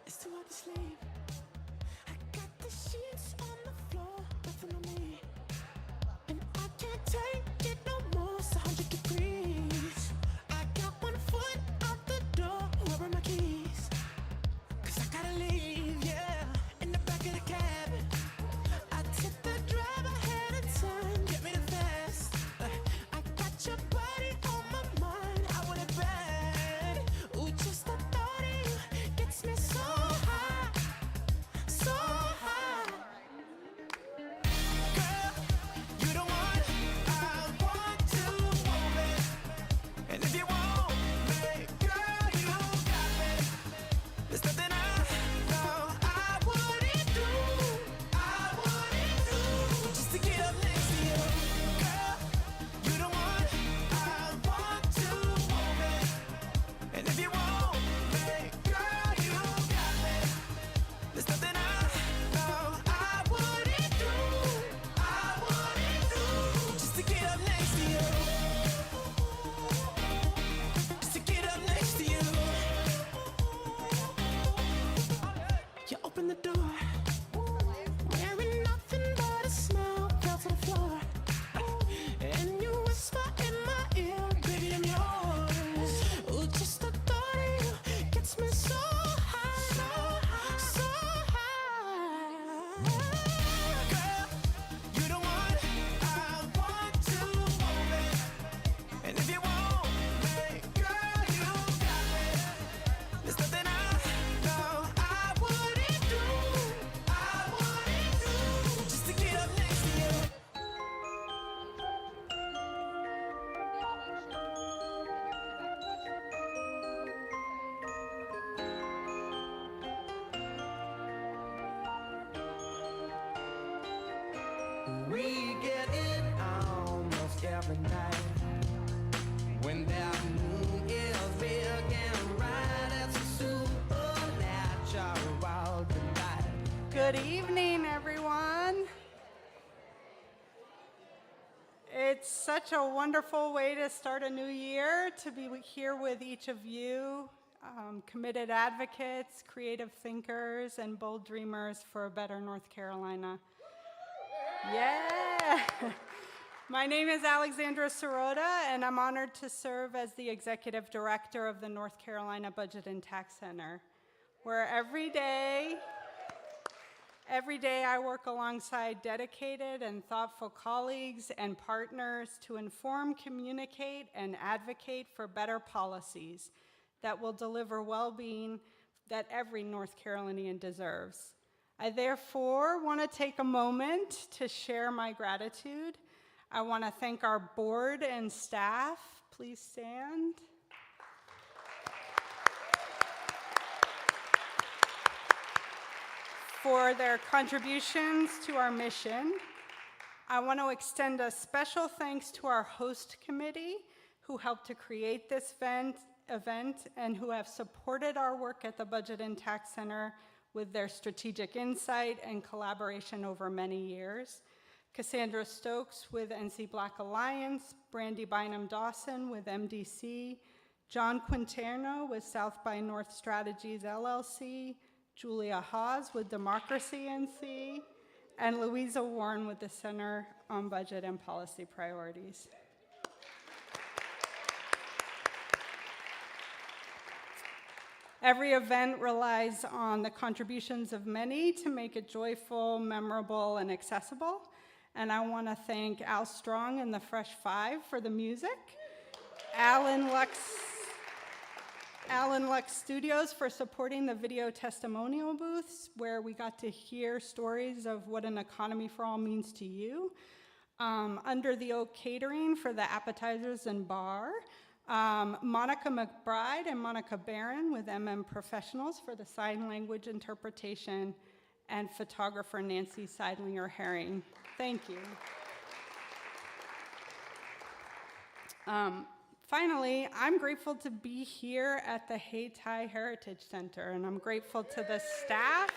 It's too hard to sleep. I got the sheets on the floor, nothing on me. And I can't take it no more, it's 100 degrees. I got one foot out the door, where are my keys? 'Cause I gotta leave, yeah, in the back of the cab. I took the drive ahead of time, get me the fast. I got your body on my mind, I want it bad. Ooh, just the thought of you gets me so high, so high. Girl, you the one I want to move it. And if you want me, girl, you got me. There's nothing I know I wouldn't do, just to get up next to you. Girl, you the one I want to move it. And if you want me, girl, you got me. There's nothing I know I wouldn't do, just to get up next to you. Just to get up next to you. You open the door, wearing nothing but a smile, fell to the floor. And you whisper in my ear, baby, I'm yours. Ooh, just the thought of you gets me so high, so high. Girl, you the one I want to move it. And if you want me, girl, you got me. There's nothing I know I wouldn't do, just to get up next to you. We get it almost every night. When that moon is big and bright, it's a supernatural delight. Good evening, everyone. It's such a wonderful way to start a new year, to be here with each of you, committed advocates, creative thinkers, and bold dreamers for a better North Carolina. Yeah. My name is Alexandra Sirota, and I'm honored to serve as the executive director of the North Carolina Budget and Tax Center, where every day I work alongside dedicated and thoughtful colleagues and partners to inform, communicate, and advocate for better policies that will deliver well-being that every North Carolinian deserves. I therefore want to take a moment to share my gratitude. I want to thank our board and staff. Please stand. For their contributions to our mission. I want to extend a special thanks to our host committee who helped to create this event and who have supported our work at the Budget and Tax Center with their strategic insight and collaboration over many years. Cassandra Stokes with NC Black Alliance, Brandy Bynum Dawson with MDC, John Quinterno with South by North Strategies LLC, Julia Hawes with Democracy NC, and Louisa Warren with the Center on Budget and Policy Priorities. Every event relies on the contributions of many to make it joyful, memorable, and accessible. And I want to thank Al Strong and the Fresh Five for the music, Alan Lux Studios for supporting the video testimonial booths, where we got to hear stories of what an economy for all means to you, Under the Oak Catering for the appetizers and bar, Monica McBride and Monica Barron with Professionals for the sign language interpretation, and photographer Nancy Seidlinger-Herring. Thank you. Finally, I'm grateful to be here at the Hayti Heritage Center, and I'm grateful to the staff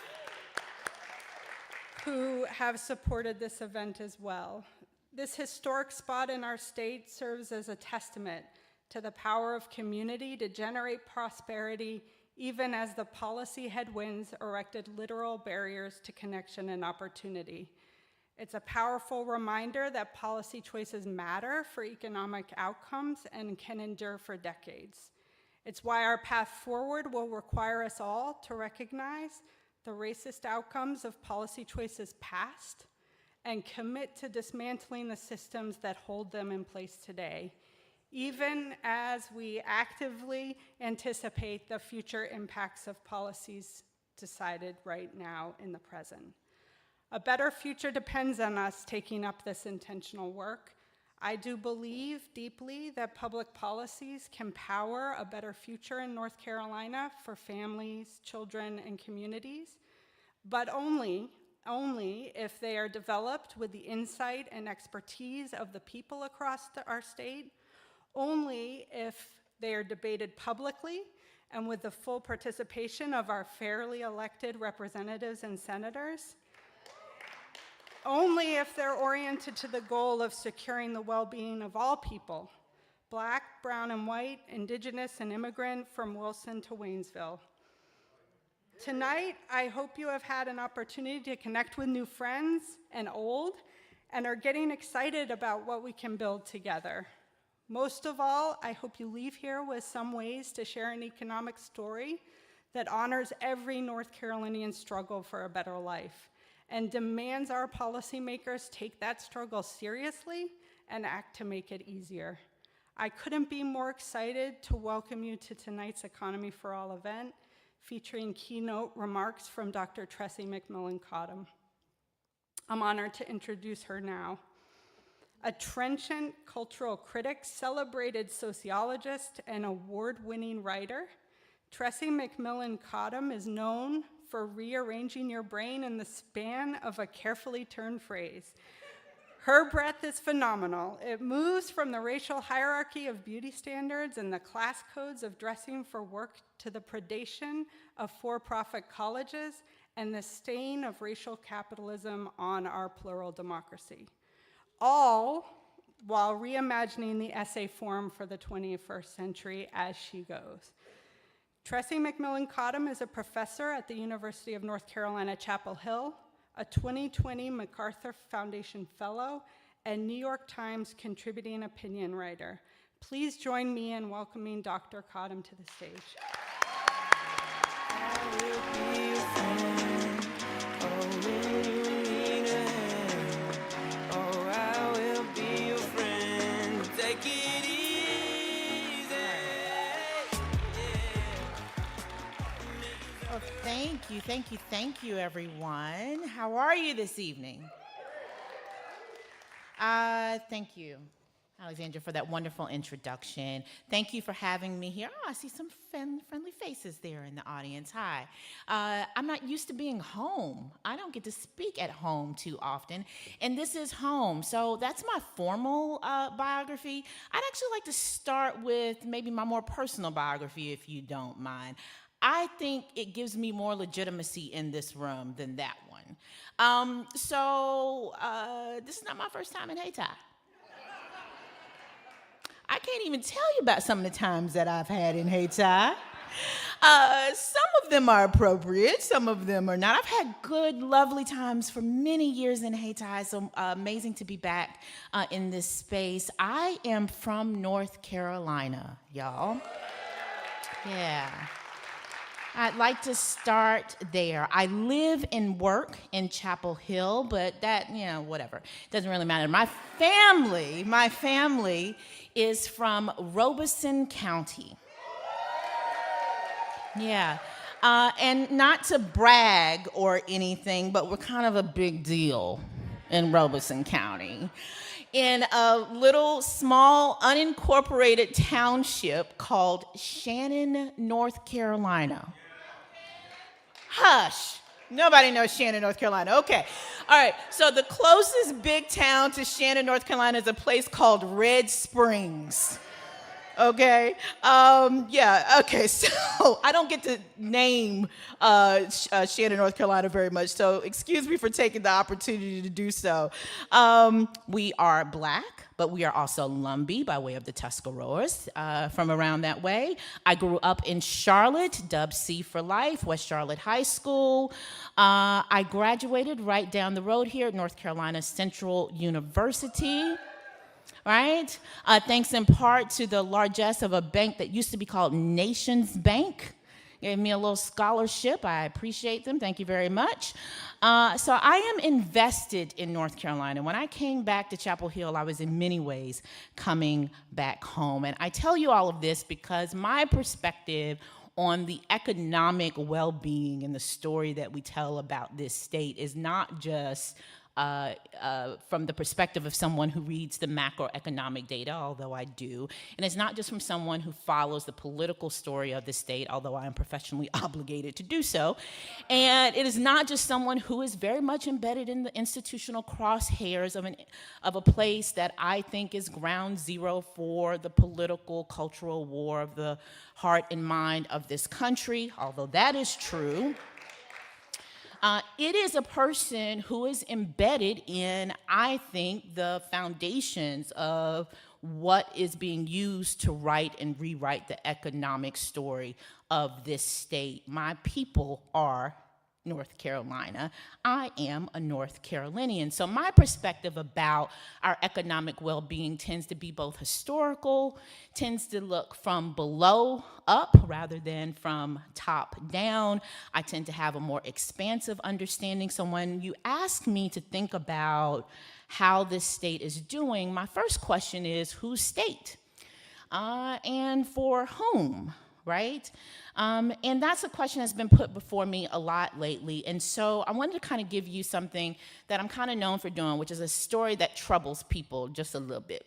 who have supported this event as well. This historic spot in our state serves as a testament to the power of community to generate prosperity, even as the policy headwinds erected literal barriers to connection and opportunity. It's a powerful reminder that policy choices matter for economic outcomes and can endure for decades. It's why our path forward will require us all to recognize the racist outcomes of policy choices past and commit to dismantling the systems that hold them in place today, even as we actively anticipate the future impacts of policies decided right now in the present. A better future depends on us taking up this intentional work. I do believe deeply that public policies can power a better future in North Carolina for families, children, and communities, but only if they are developed with the insight and expertise of the people across our state, only if they are debated publicly and with the full participation of our fairly elected representatives and senators, only if they're oriented to the goal of securing the well-being of all people, Black, brown, and white, Indigenous, and immigrant, from Wilson to Waynesville. Tonight, I hope you have had an opportunity to connect with new friends and old, and are getting excited about what we can build together. Most of all, I hope you leave here with some ways to share an economic story that honors every North Carolinian struggle for a better life and demands our policymakers take that struggle seriously and act to make it easier. I couldn't be more excited to welcome you to tonight's Economy for All event, featuring keynote remarks from Dr. Tressie McMillan Cottom. I'm honored to introduce her now. A trenchant cultural critic, celebrated sociologist, and award-winning writer, Tressie McMillan Cottom is known for rearranging your brain in the span of a carefully turned phrase. Her breadth is phenomenal. It moves from the racial hierarchy of beauty standards and the class codes of dressing for work to the predation of for-profit colleges and the stain of racial capitalism on our plural democracy, all while reimagining the essay form for the 21st century as she goes. Tressie McMillan Cottom is a professor at the University of North Carolina, Chapel Hill, a 2020 MacArthur Foundation Fellow, and New York Times contributing opinion writer. Please join me in welcoming Dr. Cottom to the stage. I will be your friend. Oh, when you need a hand. Oh, I will be your friend. Take it easy. Yeah. Thank you, everyone. How are you this evening? Thank you, Alexandra, for that wonderful introduction. Thank you for having me here. Oh, I see some friendly faces there in the audience. Hi. I'm not used to being home. I don't get to speak at home too often, and this is home. So that's my formal biography. I'd actually like to start with maybe my more personal biography, if you don't mind. I think it gives me more legitimacy in this room than that one. This is not my first time in Hayti. I can't even tell you about some of the times that I've had in Hayti. Some of them are appropriate, some of them are not. I've had good, lovely times for many years in Hayti, so amazing to be back in this space. I am from North Carolina, y'all. Yeah. I'd like to start there. I live and work in Chapel Hill, but that, whatever. Doesn't really matter. My family is from Robeson County. Yeah. And not to brag or anything, but we're kind of a big deal in Robeson County. In a little, small, unincorporated township called Shannon, North Carolina. Hush. Nobody knows Shannon, North Carolina. Okay. All right. So the closest big town to Shannon, North Carolina is a place called Red Springs. Okay. Okay. So I don't get to name Shannon, North Carolina very much. So excuse me for taking the opportunity to do so. We are Black, but we are also Lumbee by way of the Tuscaroras from around that way. I grew up in Charlotte, dubbed C for Life, West Charlotte High School. I graduated right down the road here at North Carolina Central University. Right? Thanks in part to the largesse of a bank that used to be called Nations Bank. Gave me a little scholarship. I appreciate them. Thank you very much. So I am invested in North Carolina. When I came back to Chapel Hill, I was in many ways coming back home. And I tell you all of this because my perspective on the economic well-being and the story that we tell about this state is not just from the perspective of someone who reads the macroeconomic data, although I do. And it's not just from someone who follows the political story of the state, although I am professionally obligated to do so. And it is not just someone who is very much embedded in the institutional crosshairs of a place that I think is ground zero for the political, cultural war of the heart and mind of this country, although that is true. It is a person who is embedded in, I think, the foundations of what is being used to write and rewrite the economic story of this state. My people are North Carolina. I am a North Carolinian. So my perspective about our economic well-being tends to be both historical, tends to look from below up rather than from top down. I tend to have a more expansive understanding. So when you ask me to think about how this state is doing, my first question is, whose state? And for whom? Right? And that's a question that's been put before me a lot lately. And so I wanted to kind of give you something that I'm kind of known for doing, which is a story that troubles people just a little bit.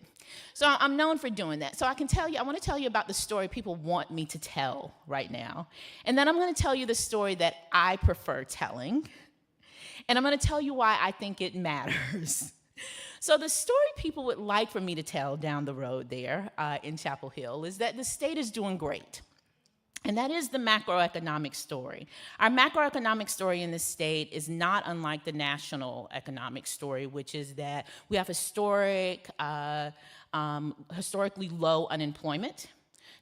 So I'm known for doing that. So I want to tell you about the story people want me to tell right now. And then I'm going to tell you the story that I prefer telling. And I'm going to tell you why I think it matters. So the story people would like for me to tell down the road there in Chapel Hill is that the state is doing great. And that is the macroeconomic story. Our macroeconomic story in the state is not unlike the national economic story, which is that we have historically low unemployment,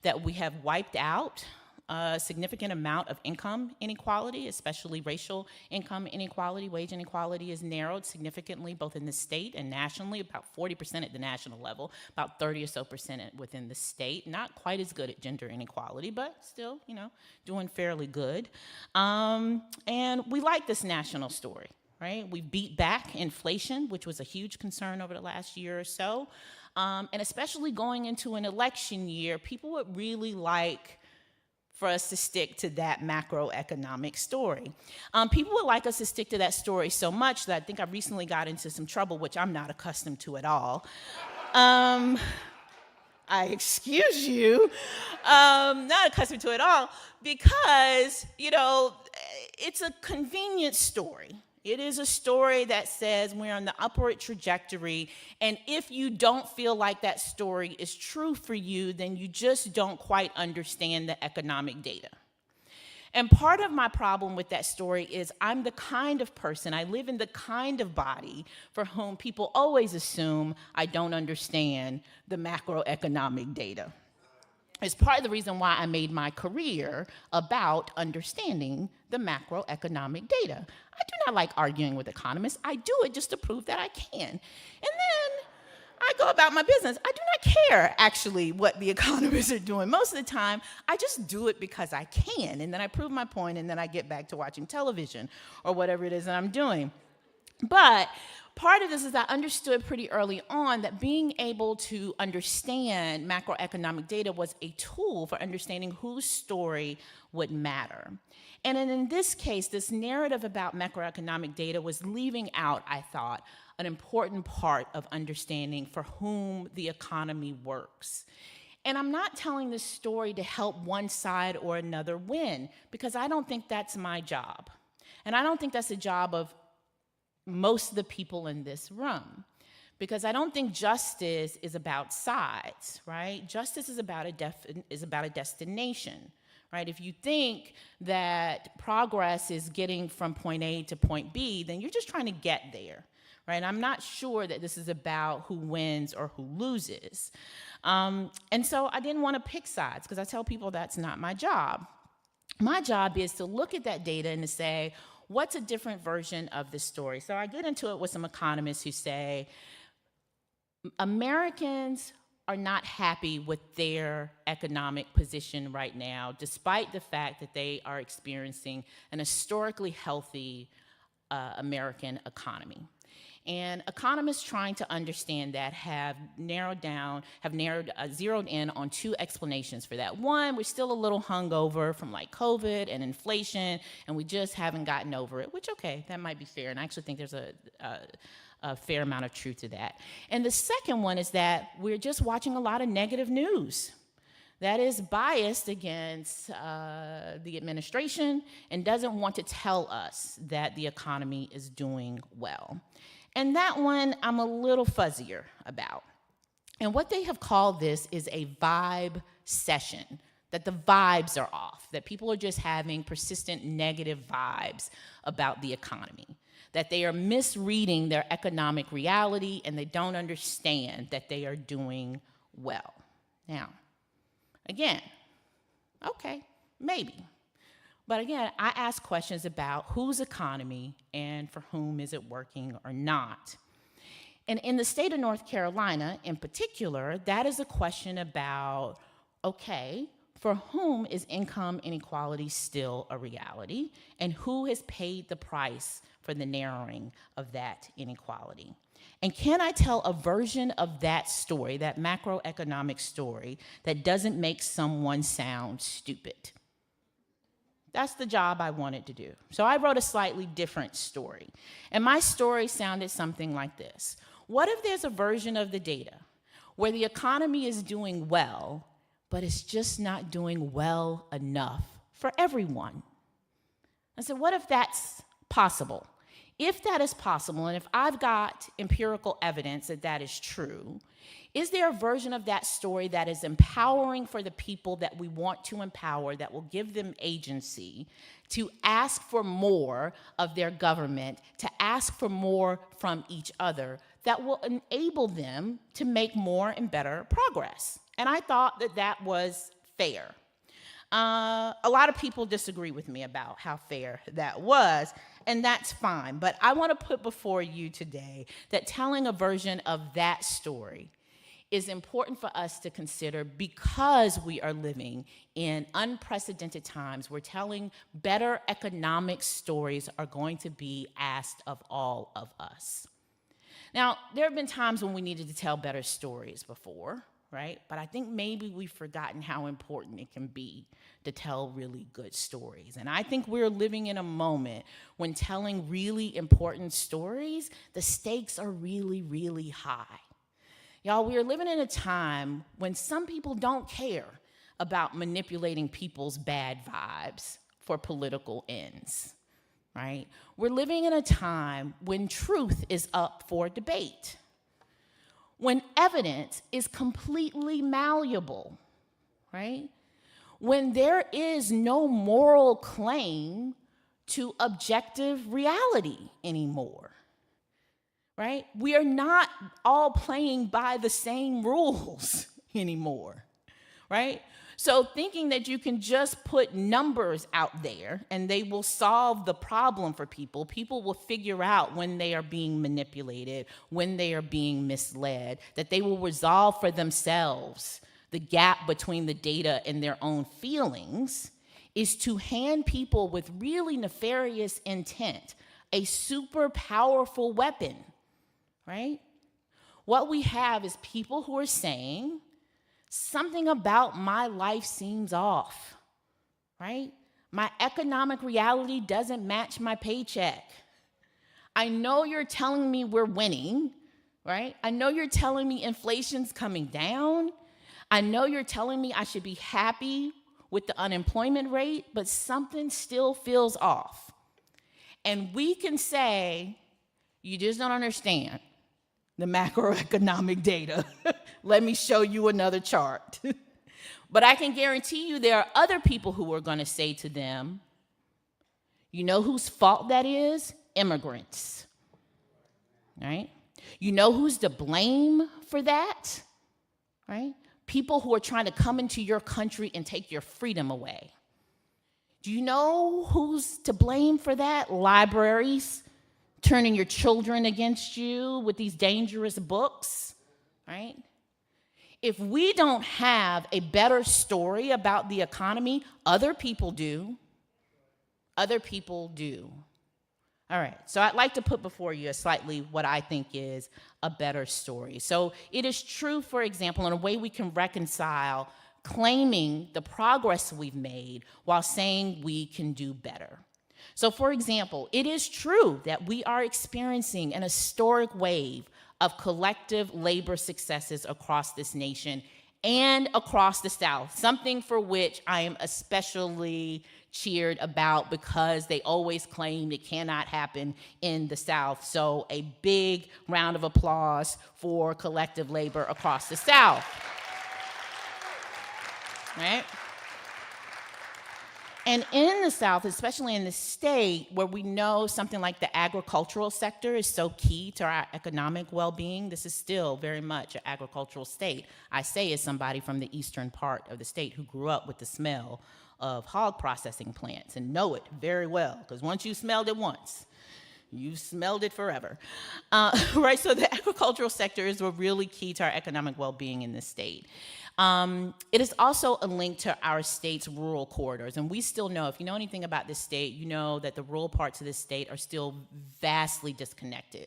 that we have wiped out a significant amount of income inequality, especially racial income inequality. Wage inequality is narrowed significantly both in the state and nationally, about 40% at the national level, about 30 or so percent within the state. Not quite as good at gender inequality, but still, doing fairly good. And we like this national story, right? We beat back inflation, which was a huge concern over the last year or so. And especially going into an election year, people would really like for us to stick to that macroeconomic story. People would like us to stick to that story so much that I think I recently got into some trouble, which I'm not accustomed to at all. I excuse you, not accustomed to it at all, because, it's a convenient story. It is a story that says we're on the upward trajectory, and if you don't feel like that story is true for you, then you just don't quite understand the economic data. And part of my problem with that story is I'm the kind of person, I live in the kind of body for whom people always assume I don't understand the macroeconomic data. It's part of the reason why I made my career about understanding the macroeconomic data. I do not like arguing with economists. I do it just to prove that I can. And then I go about my business. I do not care, actually, what the economists are doing. Most of the time, I just do it because I can. And then I prove my point, and then I get back to watching television or whatever it is that I'm doing. But part of this is I understood pretty early on that being able to understand macroeconomic data was a tool for understanding whose story would matter. And in this case, this narrative about macroeconomic data was leaving out, I thought, an important part of understanding for whom the economy works. And I'm not telling this story to help one side or another win, because I don't think that's my job. And I don't think that's the job of most of the people in this room, because I don't think justice is about sides, right? Justice is about a destination, right? If you think that progress is getting from point A to point B, then you're just trying to get there, right? I'm not sure that this is about who wins or who loses. And so I didn't want to pick sides, because I tell people that's not my job. My job is to look at that data and to say, what's a different version of this story? So I get into it with some economists who say, Americans are not happy with their economic position right now, despite the fact that they are experiencing an historically healthy American economy. And economists trying to understand that have zeroed in on two explanations for that. One, we're still a little hungover from like COVID and inflation, and we just haven't gotten over it, which, okay, that might be fair. And I actually think there's a fair amount of truth to that. And the second one is that we're just watching a lot of negative news that is biased against the administration and doesn't want to tell us that the economy is doing well. And that one I'm a little fuzzier about. And what they have called this is a vibe session, that the vibes are off, that people are just having persistent negative vibes about the economy, that they are misreading their economic reality and they don't understand that they are doing well. Now, again, okay, maybe. But again, I ask questions about whose economy and for whom is it working or not. And in the state of North Carolina, in particular, that is a question about, okay, for whom is income inequality still a reality, and who has paid the price for the narrowing of that inequality? And can I tell a version of that story, that macroeconomic story, that doesn't make someone sound stupid? That's the job I wanted to do. So I wrote a slightly different story. And my story sounded something like this. What if there's a version of the data where the economy is doing well, but it's just not doing well enough for everyone? I said, what if that's possible? If that is possible, and if I've got empirical evidence that that is true, is there a version of that story that is empowering for the people that we want to empower, that will give them agency to ask for more of their government, to ask for more from each other, that will enable them to make more and better progress? And I thought that that was fair. A lot of people disagree with me about how fair that was, and that's fine. But I want to put before you today that telling a version of that story is important for us to consider because we are living in unprecedented times where telling better economic stories are going to be asked of all of us. Now, there have been times when we needed to tell better stories before, right? But I think maybe we've forgotten how important it can be to tell really good stories. And I think we're living in a moment when telling really important stories, the stakes are really, really high. Y'all, we are living in a time when some people don't care about manipulating people's bad vibes for political ends, right? We're living in a time when truth is up for debate, when evidence is completely malleable, right? When there is no moral claim to objective reality anymore, right? We are not all playing by the same rules anymore, right? So thinking that you can just put numbers out there and they will solve the problem for people, people will figure out when they are being manipulated, when they are being misled, that they will resolve for themselves the gap between the data and their own feelings, is to hand people with really nefarious intent a super powerful weapon, right? What we have is people who are saying, something about my life seems off, right? My economic reality doesn't match my paycheck. I know you're telling me we're winning, right? I know you're telling me inflation's coming down. I know you're telling me I should be happy with the unemployment rate, but something still feels off. And we can say, you just don't understand the macroeconomic data. Let me show you another chart. But I can guarantee you there are other people who are going to say to them, you know whose fault that is? Immigrants, right? You know who's to blame for that, right? People who are trying to come into your country and take your freedom away. Do you know who's to blame for that? Libraries turning your children against you with these dangerous books, right? If we don't have a better story about the economy, other people do. Other people do. All right, so I'd like to put before you what I think is a better story. So it is true, for example, in a way we can reconcile claiming the progress we've made while saying we can do better. So for example, it is true that we are experiencing an historic wave of collective labor successes across this nation and across the South, something for which I am especially cheered about because they always claim it cannot happen in the South. So a big round of applause for collective labor across the South, right? And in the South, especially in the state where we know something like the agricultural sector is so key to our economic well-being, this is still very much an agricultural state. I say as somebody from the eastern part of the state who grew up with the smell of hog processing plants and know it very well, because once you smelled it once, you smelled it forever, right? So the agricultural sector is really key to our economic well-being in this state. It is also a link to our state's rural corridors, and we still know, if you know anything about this state, you know that the rural parts of this state are still vastly disconnected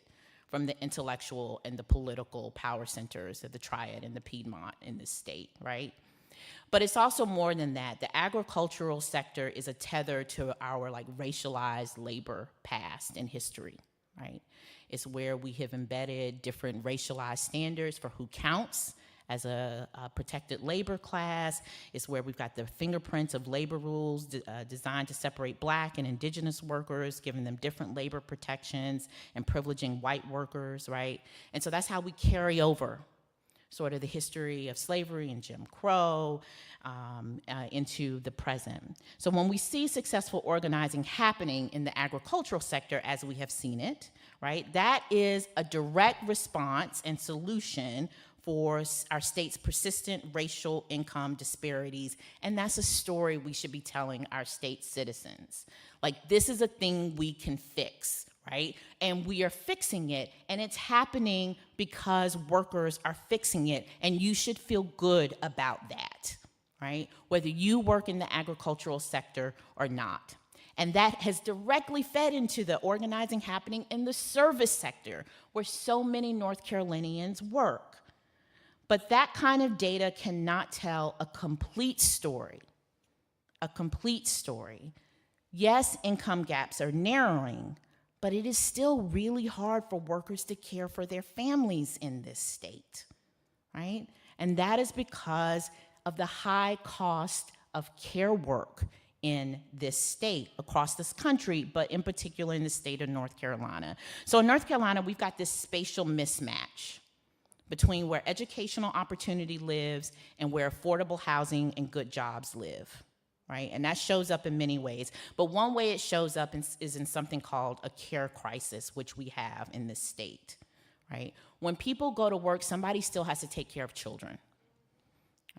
from the intellectual and the political power centers of the Triad and the Piedmont in this state, right? But it's also more than that. The agricultural sector is a tether to our racialized labor past and history, right? It's where we have embedded different racialized standards for who counts as a protected labor class. It's where we've got the fingerprints of labor rules designed to separate Black and Indigenous workers, giving them different labor protections and privileging white workers, right? And so that's how we carry over sort of the history of slavery and Jim Crow into the present. So when we see successful organizing happening in the agricultural sector as we have seen it, right, that is a direct response and solution for our state's persistent racial income disparities, and that's a story we should be telling our state citizens. This is a thing we can fix, right? And we are fixing it, and it's happening because workers are fixing it, and you should feel good about that, right? Whether you work in the agricultural sector or not. And that has directly fed into the organizing happening in the service sector, where so many North Carolinians work. But that kind of data cannot tell a complete story. A complete story. Yes, income gaps are narrowing, but it is still really hard for workers to care for their families in this state, right? And that is because of the high cost of care work in this state, across this country, but in particular in the state of North Carolina. So in North Carolina, we've got this spatial mismatch between where educational opportunity lives and where affordable housing and good jobs live, right? And that shows up in many ways. But one way it shows up is in something called a care crisis, which we have in this state, right? When people go to work, somebody still has to take care of children,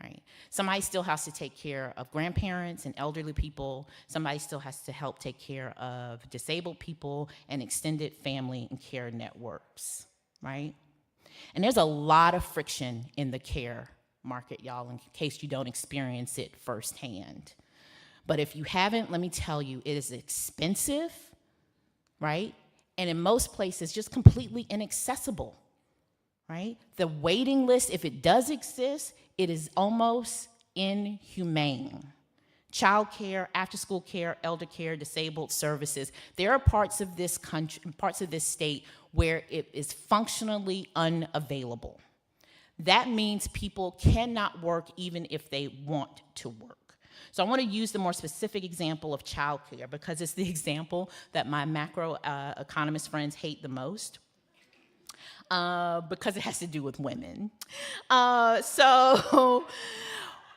right? Somebody still has to take care of grandparents and elderly people. Somebody still has to help take care of disabled people and extended family and care networks, right? And there's a lot of friction in the care market, y'all, in case you don't experience it firsthand. But if you haven't, let me tell you, it is expensive, right? And in most places, just completely inaccessible, right? The waiting list, if it does exist, it is almost inhumane. Child care, after-school care, elder care, disabled services. There are parts of this country, parts of this state where it is functionally unavailable. That means people cannot work even if they want to work. So I want to use the more specific example of child care because it's the example that my macro economist friends hate the most. Because it has to do with women. So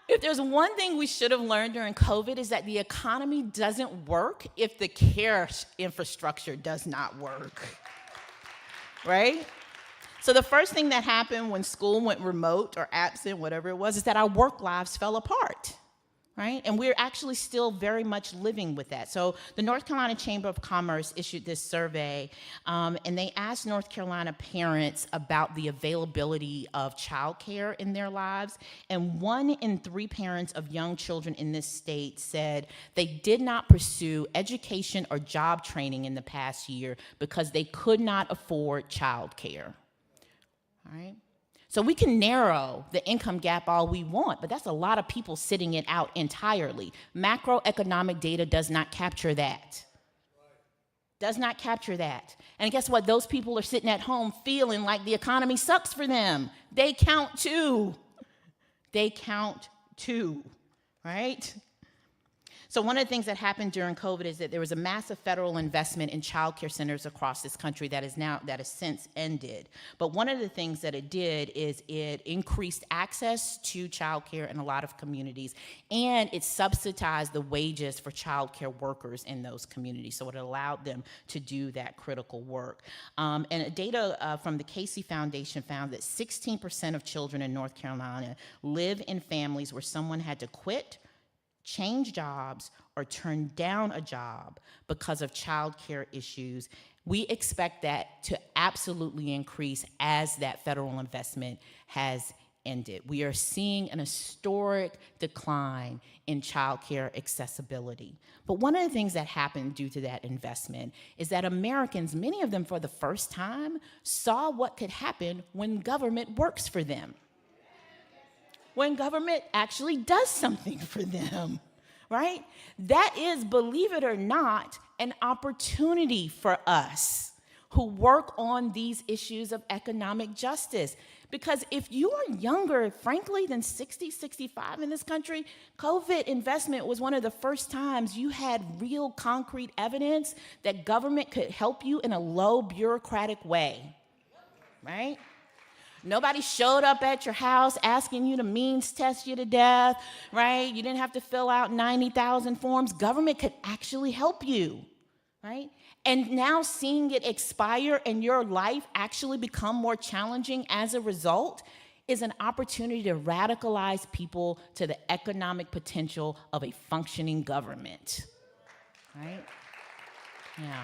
if there's one thing we should have learned during COVID is that the economy doesn't work if the care infrastructure does not work, right? So the first thing that happened when school went remote or absent, whatever it was, is that our work lives fell apart. Right? And we're actually still very much living with that. So the North Carolina Chamber of Commerce issued this survey, and they asked North Carolina parents about the availability of childcare in their lives. And 1 in 3 parents of young children in this state said they did not pursue education or job training in the past year because they could not afford childcare. All right? So we can narrow the income gap all we want, but that's a lot of people sitting it out entirely. Macroeconomic data does not capture that. Does not capture that. And guess what? Those people are sitting at home feeling like the economy sucks for them. They count too. They count too, right? So one of the things that happened during COVID is that there was a massive federal investment in child care centers across this country that has since ended. But one of the things that it did is it increased access to child care in a lot of communities, and it subsidized the wages for child care workers in those communities. So it allowed them to do that critical work. And data from the Casey Foundation found that 16% of children in North Carolina live in families where someone had to quit, change jobs, or turn down a job because of child care issues. We expect that to absolutely increase as that federal investment has ended. We are seeing an historic decline in child care accessibility. But one of the things that happened due to that investment is that Americans, many of them for the first time, saw what could happen when government works for them. When government actually does something for them, right? That is, believe it or not, an opportunity for us who work on these issues of economic justice. Because if you are younger, frankly, than 60, 65 in this country, COVID investment was one of the first times you had real concrete evidence that government could help you in a low bureaucratic way, right? Nobody showed up at your house asking you to means test you to death, right? You didn't have to fill out 90,000 forms. Government could actually help you, right? And now seeing it expire and your life actually become more challenging as a result is an opportunity to radicalize people to the economic potential of a functioning government, right? Yeah.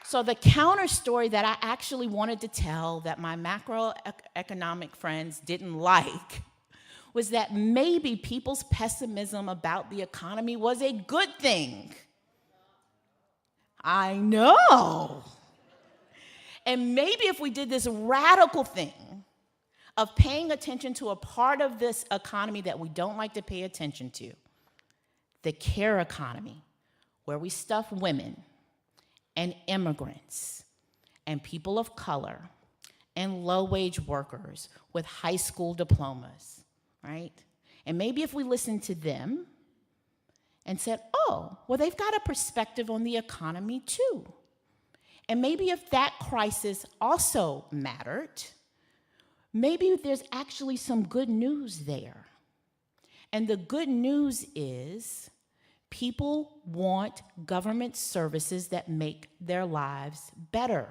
So the counter story that I actually wanted to tell that my macroeconomic friends didn't like was that maybe people's pessimism about the economy was a good thing. I know. And maybe if we did this radical thing of paying attention to a part of this economy that we don't like to pay attention to, the care economy, where we stuff women and immigrants and people of color and low-wage workers with high school diplomas, right? And maybe if we listened to them and said, oh, well, they've got a perspective on the economy too. And maybe if that crisis also mattered, maybe there's actually some good news there. And the good news is people want government services that make their lives better.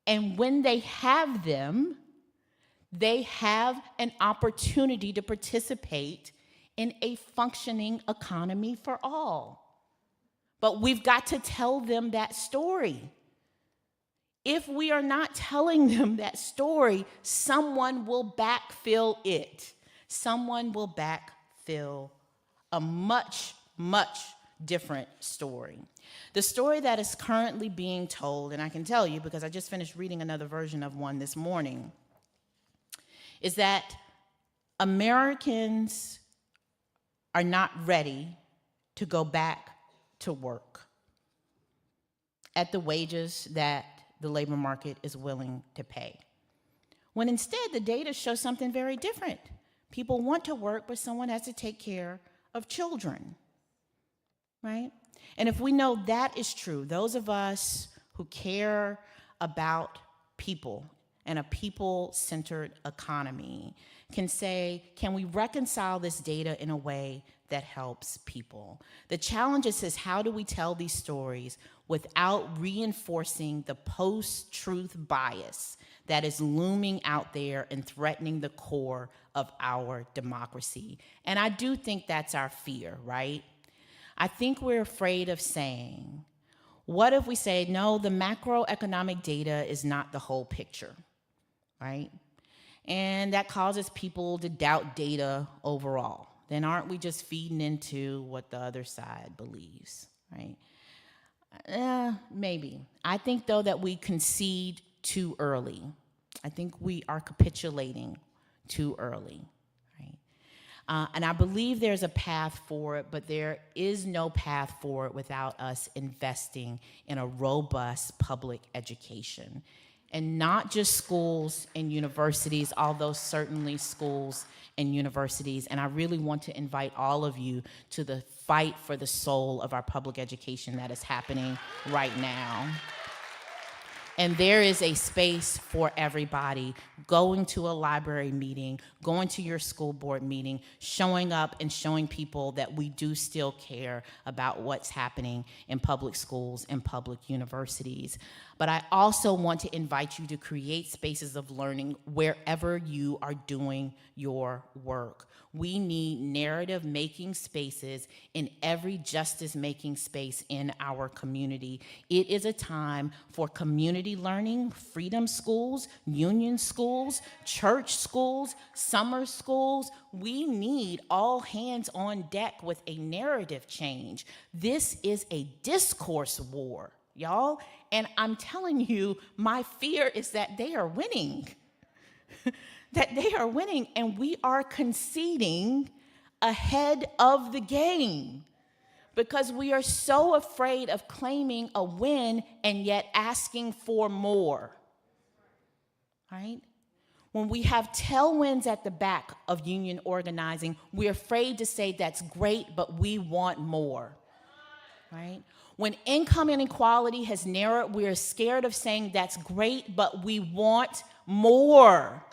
And when they have them, they have an opportunity to participate in a functioning economy for all. But we've got to tell them that story. If we are not telling them that story, someone will backfill it. Someone will backfill a much, much different story. The story that is currently being told, and I can tell you because I just finished reading another version of one this morning, is that Americans are not ready to go back to work at the wages that the labor market is willing to pay. When instead the data shows something very different. People want to work, but someone has to take care of children, right? And if we know that is true, those of us who care about people and a people-centered economy can say, can we reconcile this data in a way that helps people? The challenge is how do we tell these stories without reinforcing the post-truth bias that is looming out there and threatening the core of our democracy? And I do think that's our fear, right? I think we're afraid of saying, what if we say, no, the macroeconomic data is not the whole picture, right? And that causes people to doubt data overall. Then aren't we just feeding into what the other side believes, right? Maybe. I think, though, that we concede too early. I think we are capitulating too early, right? And I believe there's a path for it, but there is no path for it without us investing in a robust public education. And not just schools and universities, although certainly schools and universities. And I really want to invite all of you to the fight for the soul of our public education that is happening right now. And there is a space for everybody. Going to a library meeting, going to your school board meeting, showing up and showing people that we do still care about what's happening in public schools and public universities. But I also want to invite you to create spaces of learning wherever you are doing your work. We need narrative-making spaces in every justice-making space in our community. It is a time for community learning, freedom schools, union schools, church schools, summer schools. We need all hands on deck with a narrative change. This is a discourse war, y'all. And I'm telling you, my fear is that they are winning. That they are winning, and we are conceding ahead of the game because we are so afraid of claiming a win and yet asking for more, right? When we have tailwinds at the back of union organizing, we're afraid to say that's great, but we want more, right? When income inequality has narrowed, we're scared of saying that's great, but we want more.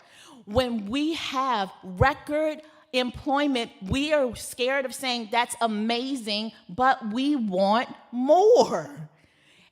When we have record employment, we are scared of saying that's amazing, but we want more.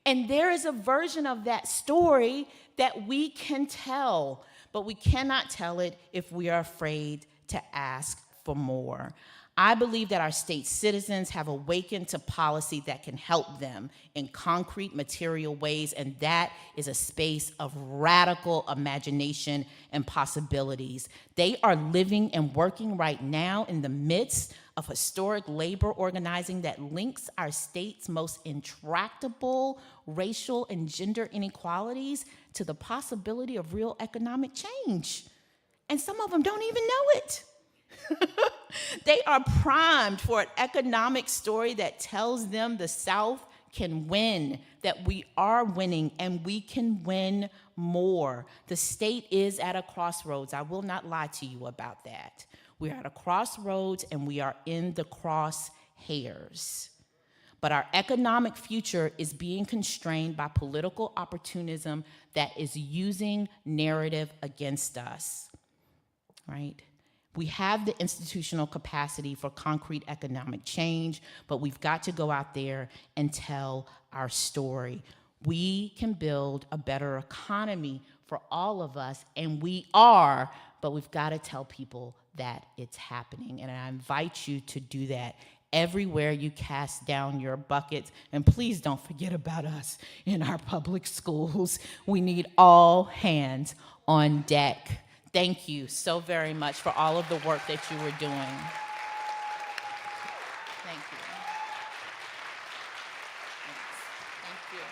And there is a version of that story that we can tell, but we cannot tell it if we are afraid to ask for more. I believe that our state citizens have awakened to policy that can help them in concrete, material ways, and that is a space of radical imagination and possibilities. They are living and working right now in the midst of historic labor organizing that links our state's most intractable racial and gender inequalities to the possibility of real economic change. And some of them don't even know it. They are primed for an economic story that tells them the South can win, that we are winning, and we can win more. The state is at a crossroads. I will not lie to you about that. We are at a crossroads, and we are in the crosshairs. But our economic future is being constrained by political opportunism that is using narrative against us, right? We have the institutional capacity for concrete economic change, but we've got to go out there and tell our story. We can build a better economy for all of us, and we are, but we've got to tell people that it's happening. And I invite you to do that everywhere you cast down your buckets. And please don't forget about us in our public schools. We need all hands on deck. Thank you so very much for all of the work that you were doing. Thank you. Thank you.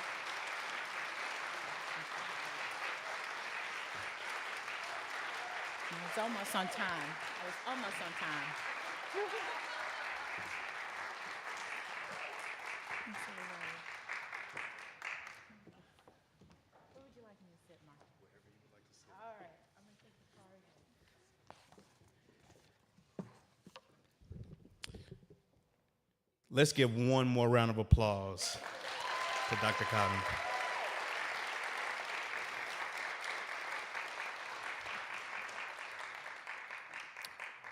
I was almost on time. I was almost on time. I'm so worried. Where would you like me to sit, Mark? Wherever you would like to sit. All right. I'm going to take the card. Let's give one more round of applause to Dr. Cottom.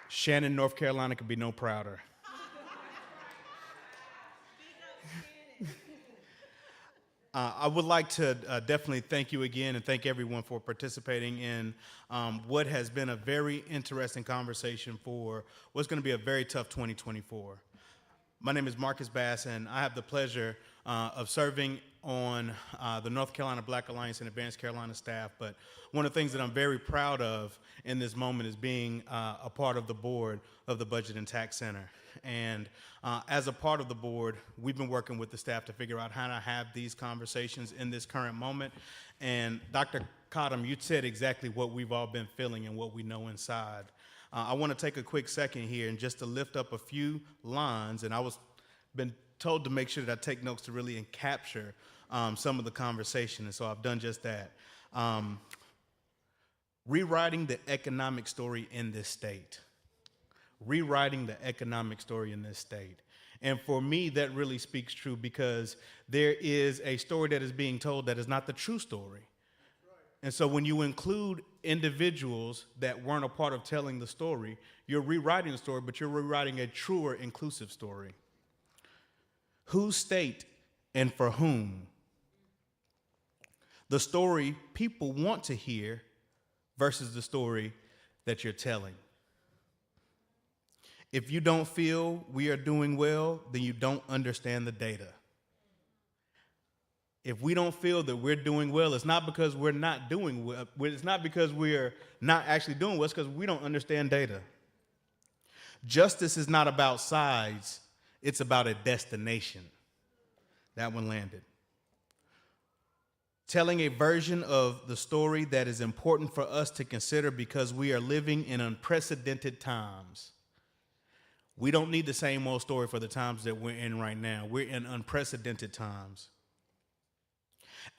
Shannon, North Carolina could be no prouder. I would like to definitely thank you again and thank everyone for participating in what has been a very interesting conversation for what's going to be a very tough 2024. My name is Marcus Bass, and I have the pleasure of serving on the North Carolina Black Alliance and Advanced Carolina staff. But one of the things that I'm very proud of in this moment is being a part of the board of the Budget and Tax Center. And as a part of the board, we've been working with the staff to figure out how to have these conversations in this current moment. And Dr. Cottom, you said exactly what we've all been feeling and what we know inside. I want to take a quick second here and just to lift up a few lines, and I was been told to make sure that I take notes to really capture some of the conversation, and so I've done just that. Rewriting the economic story in this state. Rewriting the economic story in this state. And for me, that really speaks true because there is a story that is being told that is not the true story. And so when you include individuals that weren't a part of telling the story, you're rewriting the story, but you're rewriting a truer, inclusive story. Whose state and for whom? The story people want to hear versus the story that you're telling. If you don't feel we are doing well, then you don't understand the data. If we don't feel that we're doing well, it's not because we're not doing well. It's not because we're not actually doing well. It's because we don't understand data. Justice is not about sides. It's about a destination. That one landed. Telling a version of the story that is important for us to consider because we are living in unprecedented times. We don't need the same old story for the times that we're in right now. We're in unprecedented times.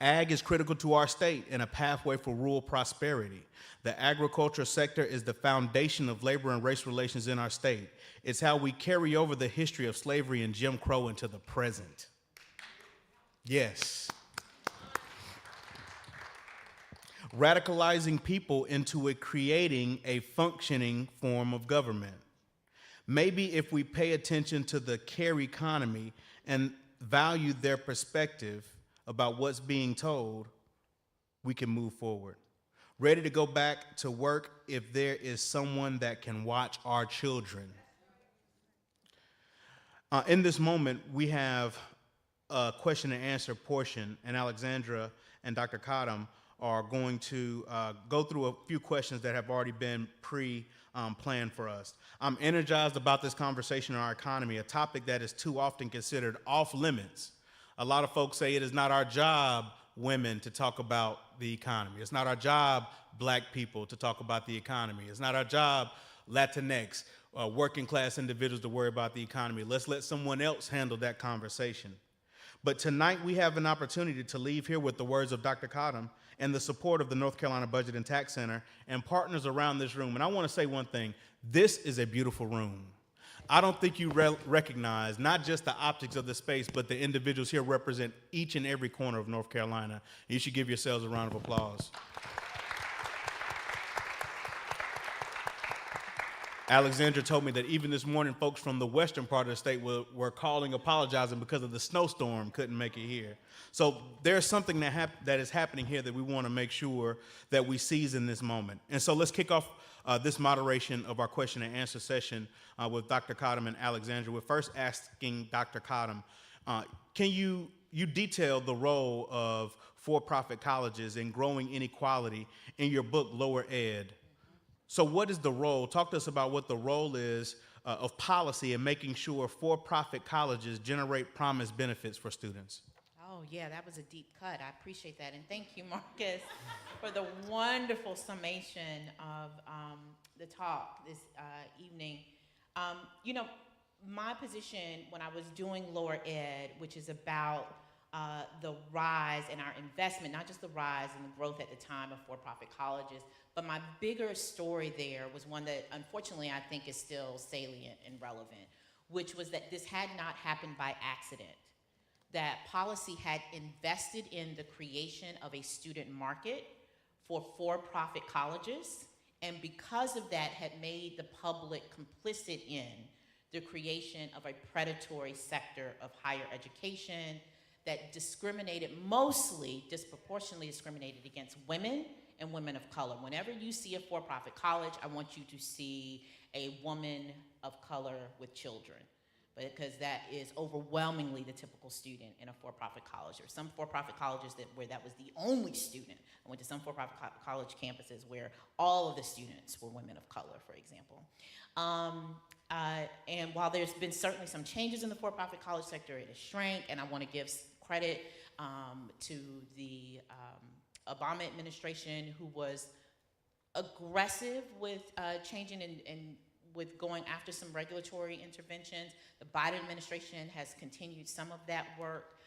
Ag is critical to our state and a pathway for rural prosperity. The agriculture sector is the foundation of labor and race relations in our state. It's how we carry over the history of slavery and Jim Crow into the present. Yes. Radicalizing people into creating a functioning form of government. Maybe if we pay attention to the care economy and value their perspective about what's being told, we can move forward. ready to go back to work if there is someone that can watch our children. In this moment, we have a question and answer portion, and Alexandra and Dr. Cottom are going to go through a few questions that have already been planned for us. I'm energized about this conversation on our economy, a topic that is too often considered off limits. A lot of folks say it is not our job, women, to talk about the economy. It's not our job, black people, to talk about the economy. It's not our job, Latinx, working class individuals, to worry about the economy. Let's let someone else handle that conversation. But tonight we have an opportunity to leave here with the words of Dr. Cottom and the support of the North Carolina Budget and Tax Center and partners around this room. And I want to say one thing, this is a beautiful room. I don't think you recognize not just the optics of the space, but the individuals here represent each and every corner of North Carolina. You should give yourselves a round of applause. Alexandra told me that even this morning, folks from the western part of the state were calling, apologizing because of the snowstorm, couldn't make it here. So there's something that is happening here that we want to make sure that we seize in this moment. And so let's kick off this moderation of our question and answer session with Dr. Cottom and Alexandra. We're first asking Dr. Cottom, can you detail the role of for-profit colleges in growing inequality in your book, Lower Ed? So what is the role? Talk to us about what the role is of policy in making sure for-profit colleges generate promised benefits for students. Oh, yeah, that was a deep cut. I appreciate that. And thank you, Marcus, for the wonderful summation of the talk this evening. You know, my position when I was doing Lower Ed, which is about the rise in our investment, not just the rise and the growth at the time of for-profit colleges, but my bigger story there was one that unfortunately I think is still salient and relevant, which was that this had not happened by accident, that policy had invested in the creation of a student market for for-profit colleges, and because of that had made the public complicit in the creation of a predatory sector of higher education that discriminated, mostly disproportionately discriminated against women and women of color. Whenever you see a for-profit college, I want you to see a woman of color with children, because that is overwhelmingly the typical student in a for-profit college. There are some for-profit colleges where that was the only student. I went to some for-profit college campuses where all of the students were women of color, for example. And while there's been certainly some changes in the for-profit college sector, it has shrank, and I want to give credit to the Obama administration, who was aggressive with changing and with going after some regulatory interventions. The Biden administration has continued some of that work.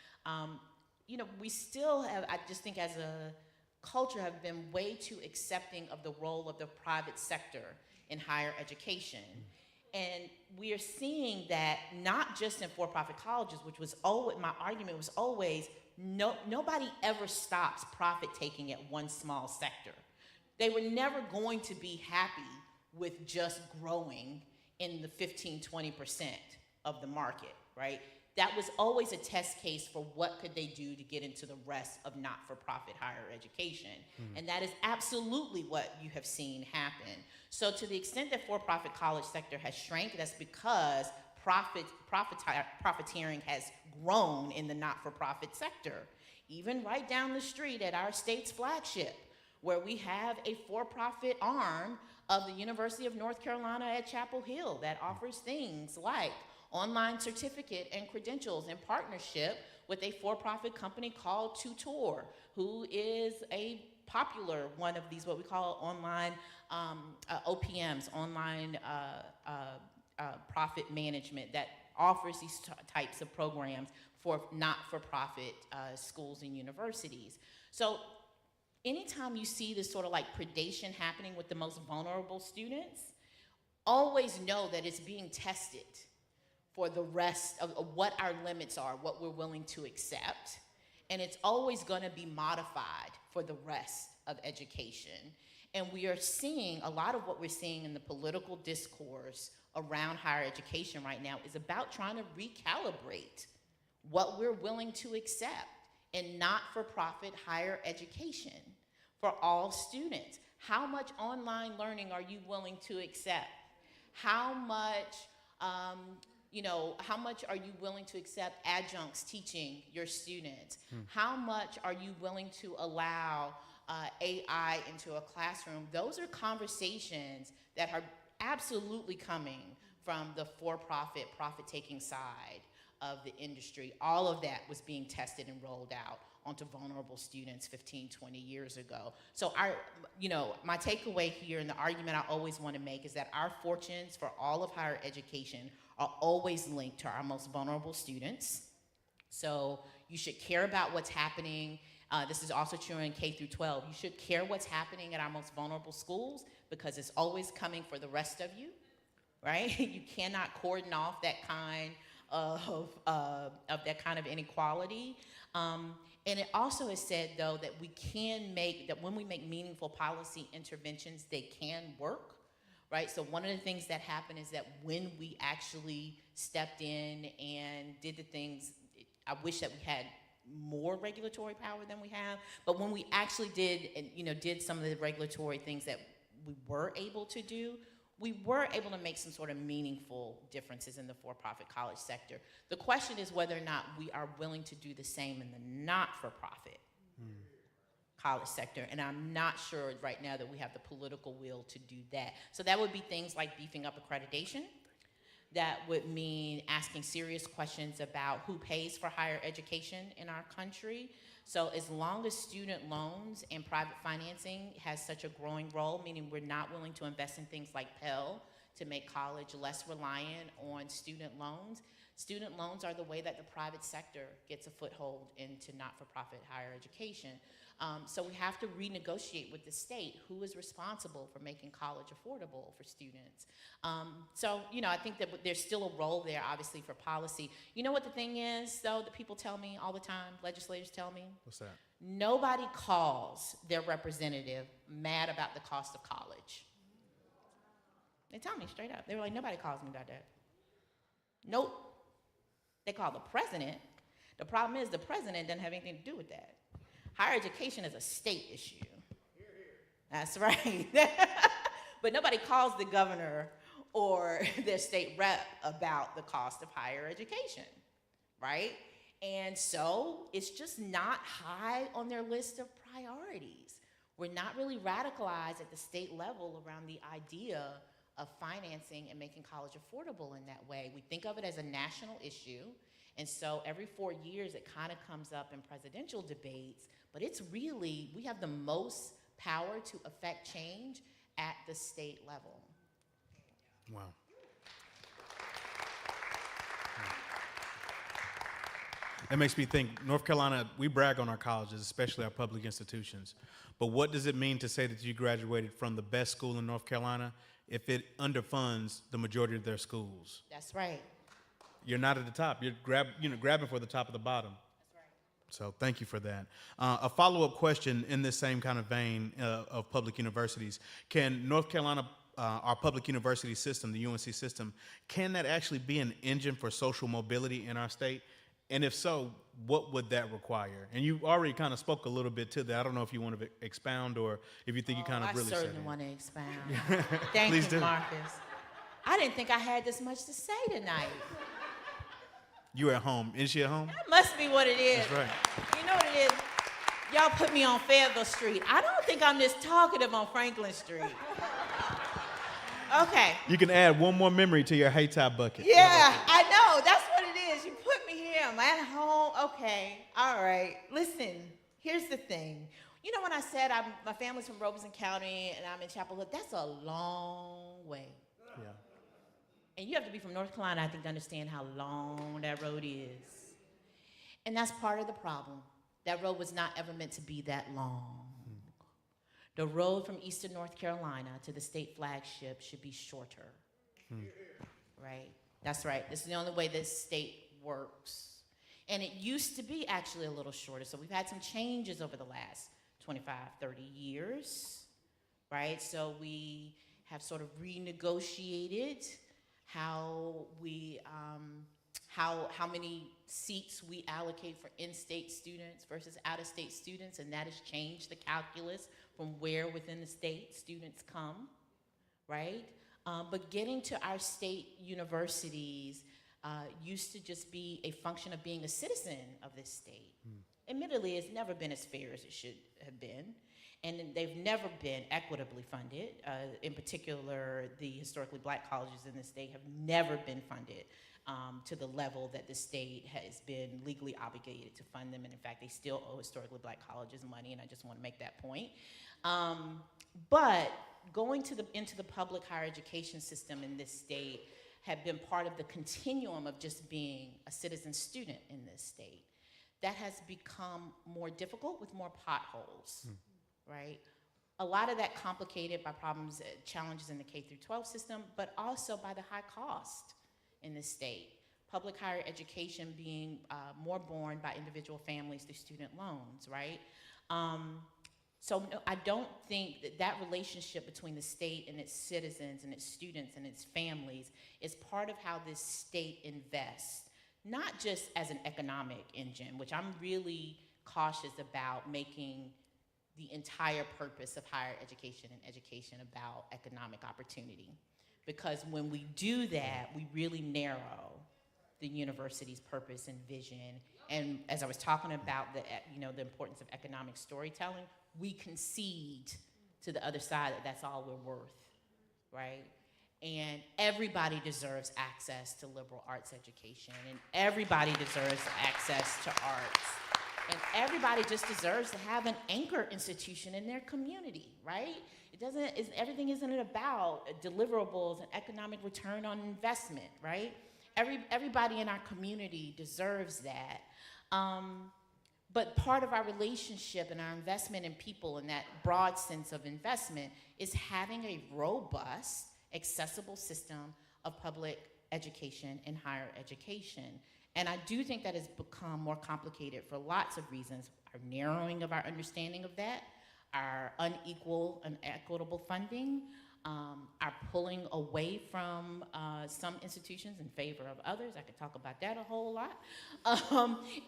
You know, we still have, I just think as a culture, have been way too accepting of the role of the private sector in higher education. And we are seeing that not just in for-profit colleges, which was always, my argument was always, nobody ever stops profit-taking at one small sector. They were never going to be happy with just growing in the 15-20% of the market, right? That was always a test case for what could they do to get into the rest of not-for-profit higher education. And that is absolutely what you have seen happen. So to the extent that for-profit college sector has shrank, that's because profiteering has grown in the not-for-profit sector. Even right down the street at our state's flagship, where we have a for-profit arm of the University of North Carolina at Chapel Hill that offers things like online certificate and credentials in partnership with a for-profit company called Tutor, who is a popular one of these, what we call online OPMs, online profit management, that offers these types of programs for not-for-profit schools and universities. So anytime you see this sort of like predation happening with the most vulnerable students, always know that it's being tested for the rest of what our limits are, what we're willing to accept. And it's always gonna be modified for the rest of education. And we are seeing, a lot of what we're seeing in the political discourse around higher education right now is about trying to recalibrate what we're willing to accept in not-for-profit higher education for all students. How much online learning are you willing to accept? How much, how much are you willing to accept adjuncts teaching your students? How much are you willing to allow AI into a classroom? Those are conversations that are absolutely coming from the for-profit, profit-taking side of the industry. All of that was being tested and rolled out onto vulnerable students 15, 20 years ago. So my takeaway here and the argument I always want to make is that our fortunes for all of higher education are always linked to our most vulnerable students. So you should care about what's happening. This is also true in K through 12. You should care what's happening at our most vulnerable schools because it's always coming for the rest of you, right? You cannot cordon off that kind of that kind of inequality. And it also is said, though, that that when we make meaningful policy interventions, they can work, right? So one of the things that happened is that when we actually stepped in and did the things, I wish that we had more regulatory power than we have, but when we actually did some of the regulatory things that we were able to do, we were able to make some sort of meaningful differences in the for-profit college sector. The question is whether or not we are willing to do the same in the not-for-profit college sector, and I'm not sure right now that we have the political will to do that. So that would be things like beefing up accreditation. That would mean asking serious questions about who pays for higher education in our country. So as long as student loans and private financing has such a growing role, meaning we're not willing to invest in things like Pell to make college less reliant on student loans are the way that the private sector gets a foothold into not-for-profit higher education. So we have to renegotiate with the state who is responsible for making college affordable for students. I think that there's still a role there, obviously, for policy. You know what the thing is, though, that people tell me all the time, legislators tell me? What's that? Nobody calls their representative mad about the cost of college. They tell me straight up. They were like, nobody calls me about that. Nope. They call the president. The problem is the president doesn't have anything to do with that. Higher education is a state issue. That's right. But nobody calls the governor or their state rep about the cost of higher education, right? And so it's just not high on their list of priorities. We're not really radicalized at the state level around the idea of financing and making college affordable in that way. We think of it as a national issue, and so every 4 years it kind of comes up in presidential debates, but it's really, we have the most power to affect change at the state level. Wow. That makes me think, North Carolina, we brag on our colleges, especially our public institutions. But what does it mean to say that you graduated from the best school in North Carolina if it underfunds the majority of their schools? That's right. You're not at the top. You're grabbing for the top of the bottom. That's right. So thank you for that. A follow-up question in this same kind of vein of public universities. Can North Carolina, our public university system, the UNC system, can that actually be an engine for social mobility in our state? And if so, what would that require? And you already kind of spoke a little bit to that. I don't know if you want to expound or if you think you kind of really said it. I certainly want to expound. Thank Please you, do. Marcus. I didn't think I had this much to say tonight. You at home. Is she at home? That must be what it is. That's right. You know what it is? Y'all put me on Fayetteville Street. I don't think I'm this talkative on Franklin Street. Okay. You can add one more memory to your Hey Top bucket. Yeah, I know. That's what it is. You put me here. I'm at home. Okay. All right. Listen, here's the thing. You know when I said my family's from Robeson County and I'm in Chapel Hill, that's a long way. Yeah. And you have to be from North Carolina, I think, to understand how long that road is. And that's part of the problem. That road was not ever meant to be that long. The road from Eastern North Carolina to the state flagship should be shorter. Right? That's right. This is the only way this state works. And it used to be actually a little shorter. So we've had some changes over the last 25, 30 years. Right? So we have sort of renegotiated how many seats we allocate for in-state students versus out-of-state students, and that has changed the calculus from where within the state students come, right? But getting to our state universities used to just be a function of being a citizen of this state. Admittedly, it's never been as fair as it should have been, and they've never been equitably funded. In particular, the historically black colleges in the state have never been funded to the level that the state has been legally obligated to fund them, and in fact, they still owe historically black colleges money, and I just want to make that point. But going into the public higher education system in this state have been part of the continuum of just being a citizen student in this state. That has become more difficult with more potholes, right? A lot of that complicated by problems, challenges in the K-12 system, but also by the high cost in this state. Public higher education being more borne by individual families through student loans, right? So no, I don't think that relationship between the state and its citizens and its students and its families is part of how this state invests, not just as an economic engine, which I'm really cautious about making the entire purpose of higher education and education about economic opportunity. Because when we do that, we really narrow the university's purpose and vision. And as I was talking about the importance of economic storytelling, we concede to the other side that that's all we're worth, right? And everybody deserves access to liberal arts education, and everybody deserves access to arts, and everybody just deserves to have an anchor institution in their community, right? Everything isn't about deliverables and economic return on investment, right? Everybody in our community deserves that. But part of our relationship and our investment in people in that broad sense of investment is having a robust, accessible system of public education and higher education. And I do think that has become more complicated for lots of reasons. Our narrowing of our understanding of that, our unequal and equitable funding, our pulling away from some institutions in favor of others. I could talk about that a whole lot.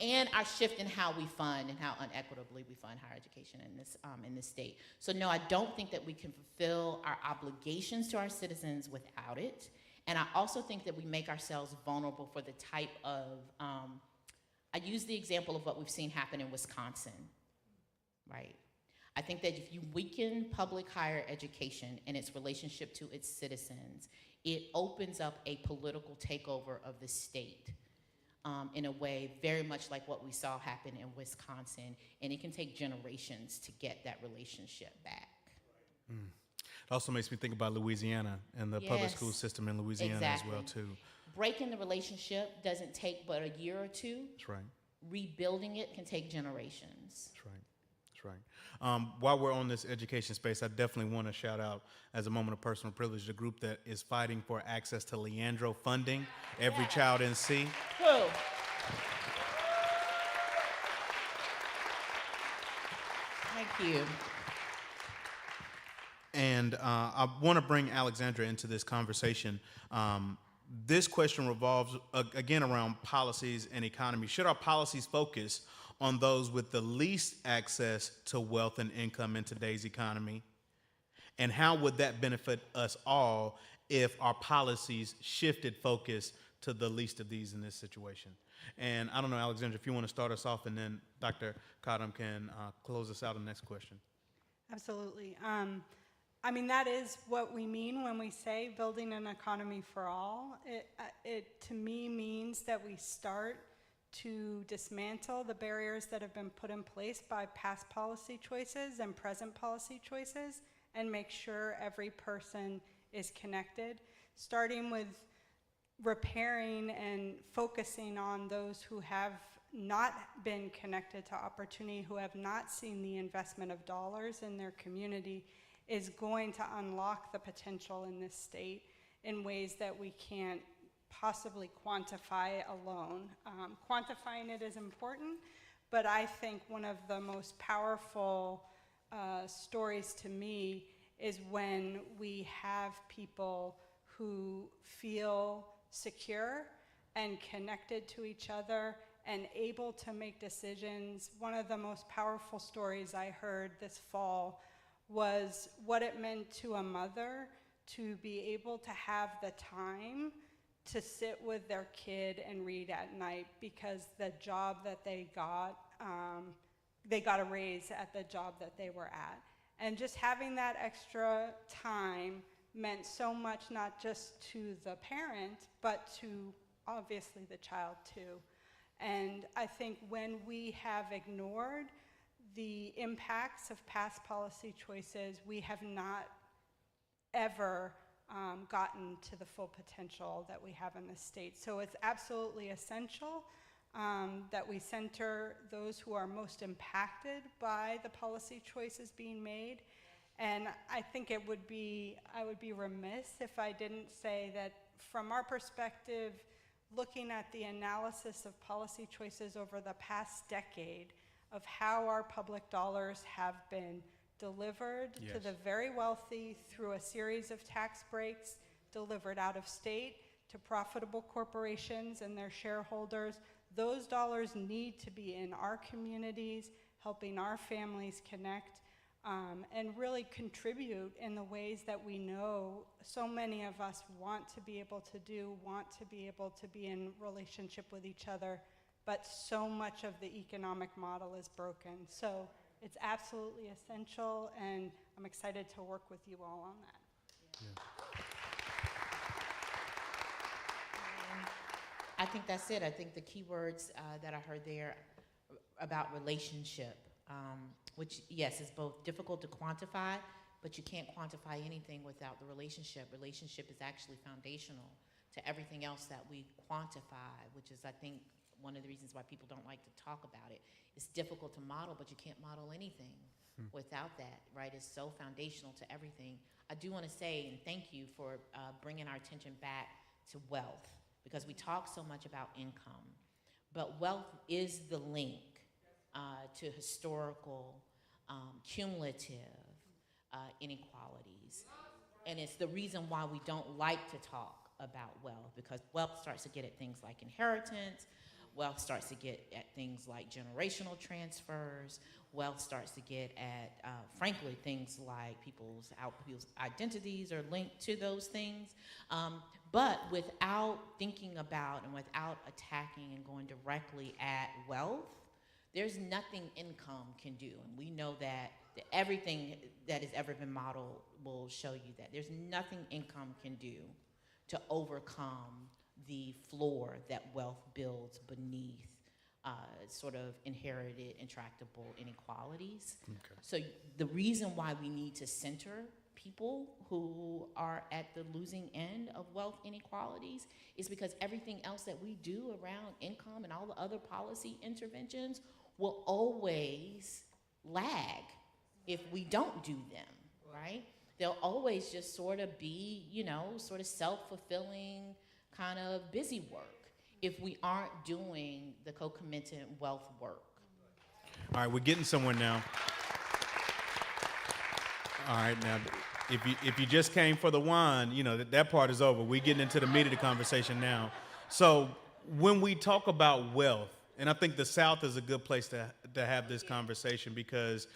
And our shift in how we fund and how unequitably we fund higher education in this state. So no, I don't think that we can fulfill our obligations to our citizens without it. And I also think that we make ourselves vulnerable for the type of, I use the example of what we've seen happen in Wisconsin, right? I think that if you weaken public higher education and its relationship to its citizens, it opens up a political takeover of the state in a way very much like what we saw happen in Wisconsin, and it can take generations to get that relationship back. It also makes me think about Louisiana and the public school system in Louisiana as well, too. Breaking the relationship doesn't take but a year or two. That's right. Rebuilding it can take generations. That's right. That's right. While we're on this education space, I definitely want to shout out, as a moment of personal privilege, the group that is fighting for access to Leandro funding, Every Child NC. Who? Thank you. And I want to bring Alexandra into this conversation. This question revolves, again, around policies and economy. Should our policies focus on those with the least access to wealth and income in today's economy? And how would that benefit us all if our policies shifted focus to the least of these in this situation? And I don't know, Alexandra, if you want to start us off, and then Dr. Kadam can close us out on the next question. Absolutely. I mean, that is what we mean when we say building an economy for all. It to me means that we start to dismantle the barriers that have been put in place by past policy choices and present policy choices, and make sure every person is connected, starting with repairing and focusing on those who have not been connected to opportunity, who have not seen the investment of dollars in their community, is going to unlock the potential in this state in ways that we can't possibly quantify alone. Quantifying it is important, but I think one of the most powerful stories to me is when we have people who feel secure and connected to each other and able to make decisions. One of the most powerful stories I heard this fall was what it meant to a mother to be able to have the time to sit with their kid and read at night, because the job that they got a raise at the job that they were at. And just having that extra time meant so much, not just to the parent, but to obviously the child too. And I think when we have ignored the impacts of past policy choices, we have not ever gotten to the full potential that we have in this state. So it's absolutely essential that we center those who are most impacted by the policy choices being made. And I think I would be remiss if I didn't say that from our perspective, looking at the analysis of policy choices over the past decade of how our public dollars have been delivered to the very wealthy through a series of tax breaks delivered out of state to profitable corporations and their shareholders. Those dollars need to be in our communities, helping our families connect, and really contribute in the ways that we know so many of us want to be able to do, want to be able to be in relationship with each other, but so much of the economic model is broken. So it's absolutely essential, and I'm excited to work with you all on that. I think that's it. I think the key words that I heard there about relationship, which, yes, is both difficult to quantify, but you can't quantify anything without the relationship. Relationship is actually foundational to everything else that we quantify, which is, I think, one of the reasons why people don't like to talk about it. It's difficult to model, but you can't model anything without that, right? It's so foundational to everything. I do want to say, and thank you for bringing our attention back to wealth, because we talk so much about income, but wealth is the link to historical, cumulative inequalities. And it's the reason why we don't like to talk about wealth, because wealth starts to get at things like inheritance, wealth starts to get at things like generational transfers, wealth starts to get at, frankly, things like people's identities are linked to those things. But without thinking about and without attacking and going directly at wealth, there's nothing income can do. And we know that everything that has ever been modeled will show you that. There's nothing income can do to overcome the floor that wealth builds beneath sort of inherited intractable inequalities. Okay. So the reason why we need to center people who are at the losing end of wealth inequalities is because everything else that we do around income and all the other policy interventions will always lag if we don't do them, right? They'll always just sort of be, you know, sort of self-fulfilling kind of busy work if we aren't doing the concomitant wealth work. All right, we're getting somewhere now. All right, now, if you just came for the wine, you know, that part is over. We're getting into the meat of the conversation now. So when we talk about wealth, and I think the South is a good place to have this conversation, because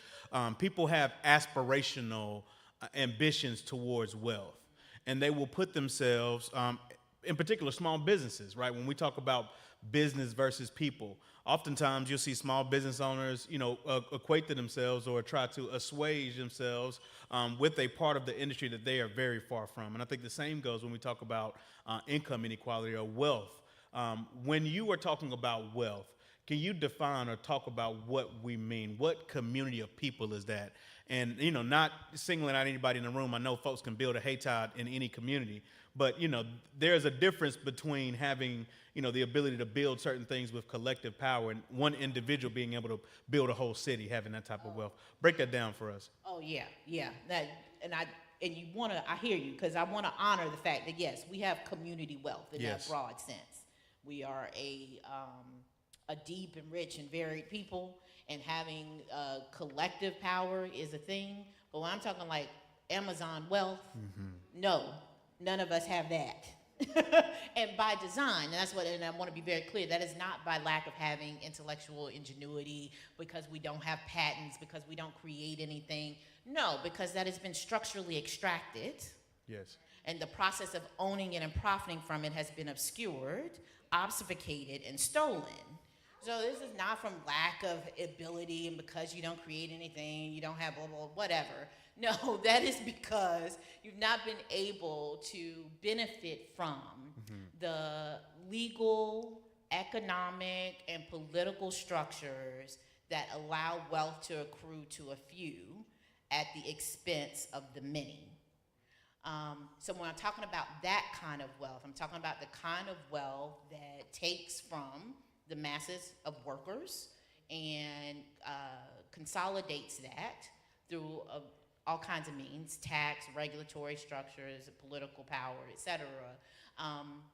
people have aspirational ambitions towards wealth, and they will put themselves, in particular, small businesses, right? When we talk about business versus people, oftentimes you'll see small business owners, you know, equate to themselves or try to assuage themselves with a part of the industry that they are very far from. And I think the same goes when we talk about income inequality or wealth. When you are talking about wealth, can you define or talk about what we mean? What community of people is that? And, you know, not singling out anybody in the room. I know folks can build a haytide in any community, but, you know, there's a difference between having, you know, the ability to build certain things with collective power and one individual being able to build a whole city, having that type of wealth. Break that down for us. Oh, yeah. I hear you, because I want to honor the fact that, yes, we have community wealth in that broad sense. We are a deep and rich and varied people, and having collective power is a thing. But when I'm talking like Amazon wealth, no, none of us have that. and by design. And that's what, and I want to be very clear, that is not by lack of having intellectual ingenuity, because we don't have patents, because we don't create anything. No, because that has been structurally extracted. Yes. And the process of owning it and profiting from it has been obscured, obfuscated, and stolen. So this is not from lack of ability and because you don't create anything, you don't have blah, blah, whatever. No, that is because you've not been able to benefit from the legal, economic, and political structures that allow wealth to accrue to a few at the expense of the many. So when I'm talking about that kind of wealth, I'm talking about the kind of wealth that takes from the masses of workers and consolidates that through all kinds of means, tax, regulatory structures, political power, et cetera,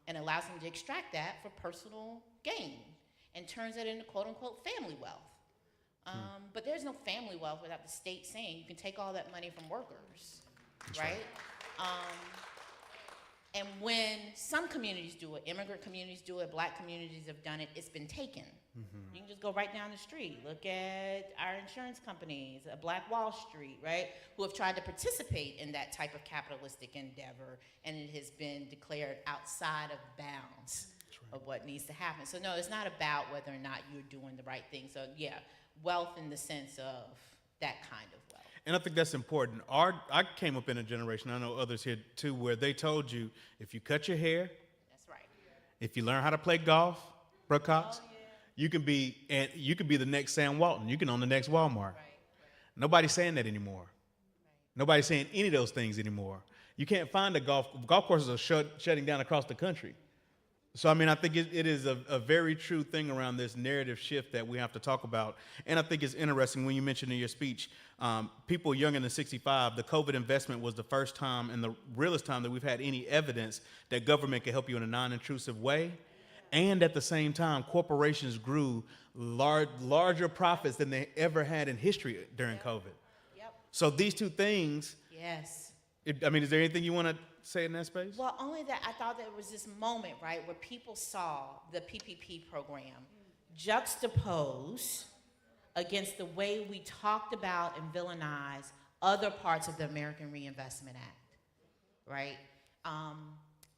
and allows them to extract that for personal gain and turns it into quote-unquote family wealth. But there's no family wealth without the state saying you can take all that money from workers, right? And when some communities do it, immigrant communities do it, black communities have done it, it's been taken. You can just go right down the street. Look at our insurance companies, Black Wall Street, right? Who have tried to participate in that type of capitalistic endeavor, and it has been declared outside of bounds of what needs to happen. So no, it's not about whether or not you're doing the right thing. So yeah, wealth in the sense of that kind of wealth. And I think that's important. I came up in a generation, I know others here too, where they told you, if you cut your hair, That's right. if you learn how to play golf, Brooke Cox, you can be the next Sam Walton. You can own the next Walmart. Nobody's saying that anymore. Nobody's saying any of those things anymore. You can't find a golf courses are shutting down across the country. So, I mean, I think it is a very true thing around this narrative shift that we have to talk about. And I think it's interesting when you mentioned in your speech, people younger than 65, the COVID investment was the first time and the realest time that we've had any evidence that government can help you in a non-intrusive way. And at the same time, corporations grew larger profits than they ever had in history during COVID. Yep. So these two things, Yes. I mean, is there anything you want to say in that space? Well, only that I thought there was this moment, right, where people saw the PPP program juxtaposed against the way we talked about and villainized other parts of the American Reinvestment Act, right?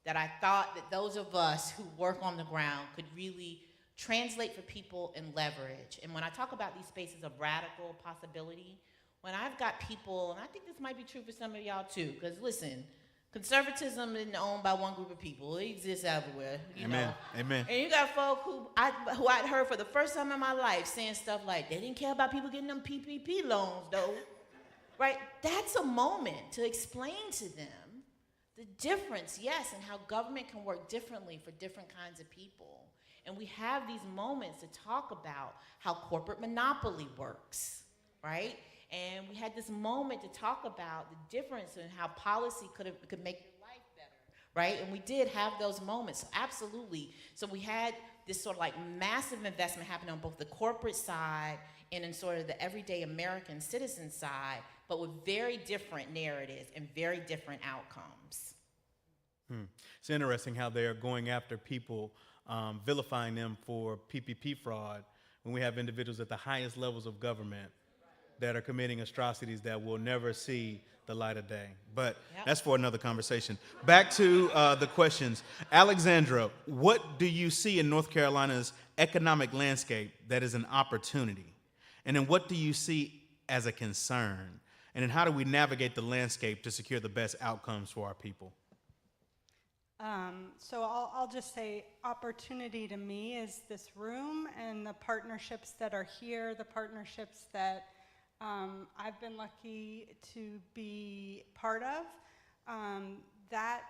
That I thought that those of us who work on the ground could really translate for people and leverage. And when I talk about these spaces of radical possibility, when I've got people, and I think this might be true for some of y'all too, because listen, conservatism isn't owned by one group of people. It exists everywhere, you know. Amen. And you got folk who I'd heard for the first time in my life saying stuff like, they didn't care about people getting them PPP loans, though. Right? That's a moment to explain to them the difference, yes, and how government can work differently for different kinds of people. And we have these moments to talk about how corporate monopoly works, right? And we had this moment to talk about the difference in how policy could make your life better, right? And we did have those moments, absolutely. So we had this sort of like massive investment happening on both the corporate side and in sort of the everyday American citizen side, but with very different narratives and very different outcomes. It's interesting how they are going after people, vilifying them for PPP fraud when we have individuals at the highest levels of government that are committing atrocities that will never see the light of day. But that's for another conversation. Back to the questions. Alexandra, what do you see in North Carolina's economic landscape that is an opportunity? And then what do you see as a concern? And then how do we navigate the landscape to secure the best outcomes for our people? So I'll just say opportunity to me is this room and the partnerships that are here, the partnerships that I've been lucky to be part of. That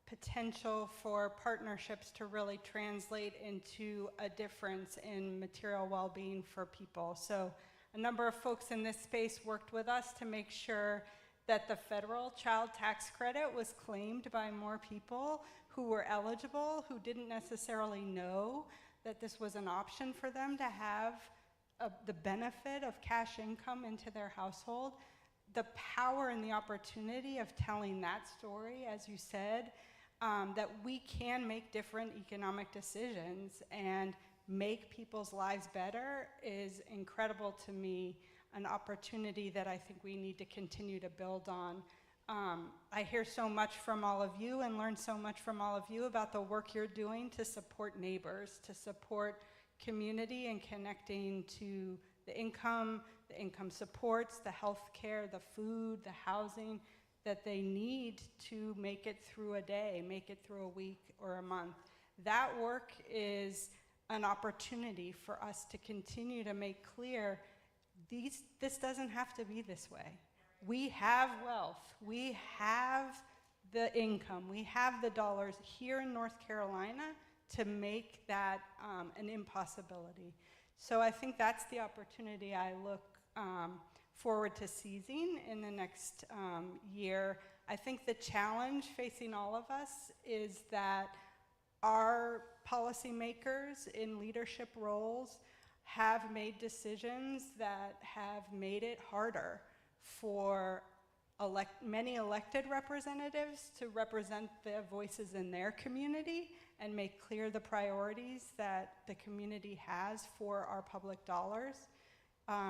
potential for partnerships to really translate into a difference in material well-being for people. So a number of folks in this space worked with us to make sure that the federal child tax credit was claimed by more people who were eligible, who didn't necessarily know that this was an option for them to have the benefit of cash income into their household. The power and the opportunity of telling that story, as you said, that we can make different economic decisions and make people's lives better is incredible to me, an opportunity that I think we need to continue to build on. I hear so much from all of you and learn so much from all of you about the work you're doing to support neighbors, to support community and connecting to the income supports, the health care, the food, the housing that they need to make it through a day, make it through a week or a month. That work is an opportunity for us to continue to make clear this doesn't have to be this way. We have wealth, we have the income, we have the dollars here in North Carolina to make that an impossibility. So I think that's the opportunity I look forward to seizing in the next year. I think the challenge facing all of us is that our policymakers in leadership roles have made decisions that have made it harder for many elected representatives to represent the voices in their community and make clear the priorities that the community has for our public dollars.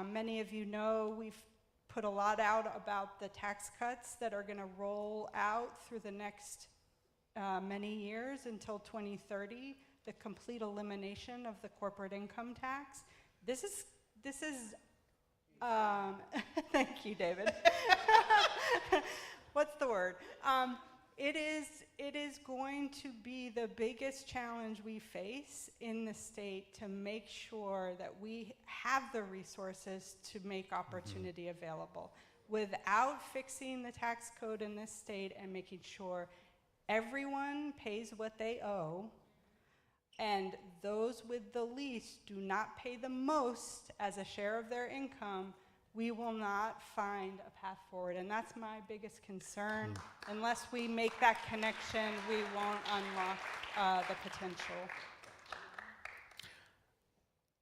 Many of you know we've put a lot out about the tax cuts that are going to roll out through the next many years until 2030, the complete elimination of the corporate income tax. This is thank you, David. What's the word? It is going to be the biggest challenge we face in the state to make sure that we have the resources to make opportunity available without fixing the tax code in this state and making sure everyone pays what they owe, and those with the least do not pay the most as a share of their income. We will not find a path forward, and that's my biggest concern. Unless we make that connection, we won't unlock the potential.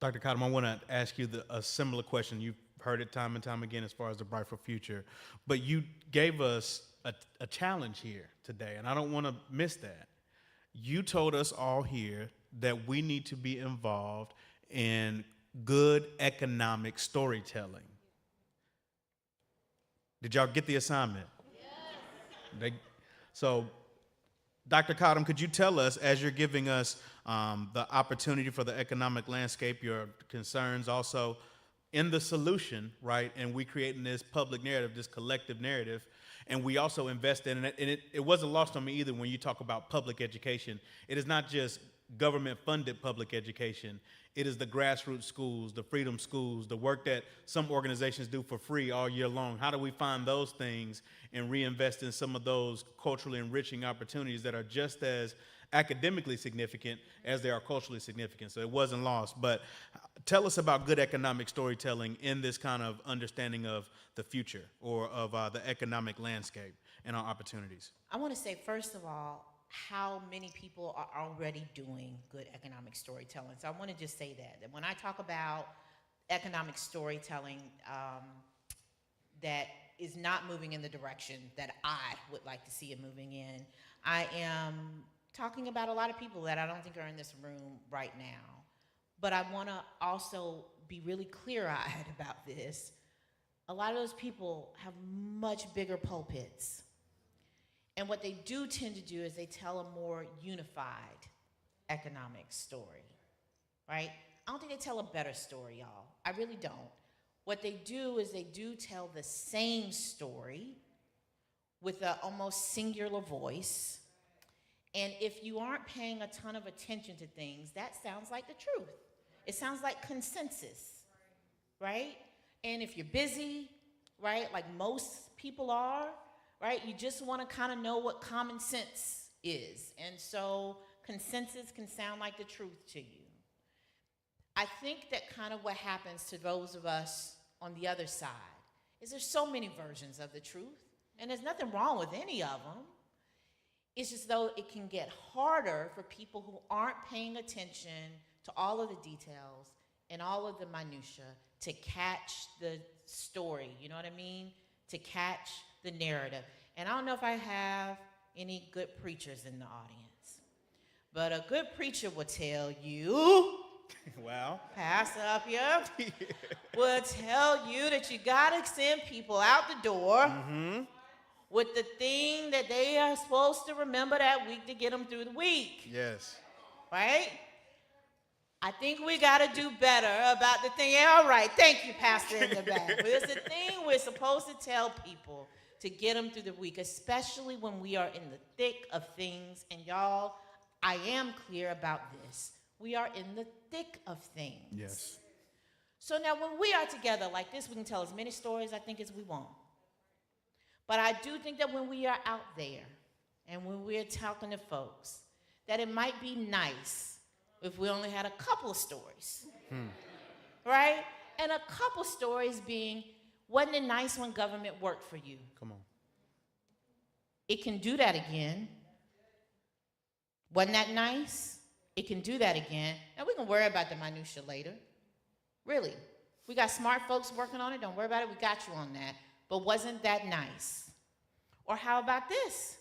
Dr. Cottom, I want to ask you a similar question. You've heard it time and time again as far as the Brightful Future, but you gave us a challenge here today, and I don't want to miss that. You told us all here that we need to be involved in good economic storytelling. Did y'all get the assignment? Yes. So, Dr. Cottom, could you tell us, as you're giving us the opportunity for the economic landscape, your concerns also in the solution, right? And we creating this public narrative, this collective narrative, and we also invest in it. And it wasn't lost on me either when you talk about public education. It is not just government-funded public education. It is the grassroots schools, the freedom schools, the work that some organizations do for free all year long. How do we find those things and reinvest in some of those culturally enriching opportunities that are just as academically significant as they are culturally significant? So it wasn't lost. But tell us about good economic storytelling in this kind of understanding of the future or of the economic landscape and our opportunities. I want to say, first of all, how many people are already doing good economic storytelling. So I want to just say that when I talk about economic storytelling that is not moving in the direction that I would like to see it moving in, I am talking about a lot of people that I don't think are in this room right now. But I want to also be really clear-eyed about this. A lot of those people have much bigger pulpits. And what they do tend to do is they tell a more unified economic story, right? I don't think they tell a better story, y'all. I really don't. What they do is they do tell the same story with an almost singular voice. And if you aren't paying a ton of attention to things, that sounds like the truth. It sounds like consensus, right? And if you're busy, right, like most people are, right, you just want to kind of know what common sense is. And so consensus can sound like the truth to you. I think that kind of what happens to those of us on the other side is there's so many versions of the truth, and there's nothing wrong with any of them. It's just though it can get harder for people who aren't paying attention to all of the details and all of the minutia to catch the story, you know what I mean? To catch the narrative. And I don't know if I have any good preachers in the audience. But a good preacher will tell you, Wow. pastor up here, will tell you that you gotta send people out the door with the thing that they are supposed to remember that week to get them through the week, Yes. right? I think we gotta do better about the thing. Yeah, all right, thank you, pastor in the back. But it's the thing we're supposed to tell people to get them through the week, especially when we are in the thick of things. And y'all, I am clear about this. We are in the thick of things. Yes. So now when we are together like this, we can tell as many stories, I think, as we want. But I do think that when we are out there and when we're talking to folks, that it might be nice if we only had a couple of stories, right? And a couple stories being, wasn't it nice when government worked for you? Come on. It can do that again. Wasn't that nice? It can do that again. And we can worry about the minutia later. Really. We got smart folks working on it. Don't worry about it. We got you on that. But wasn't that nice? Or how about this?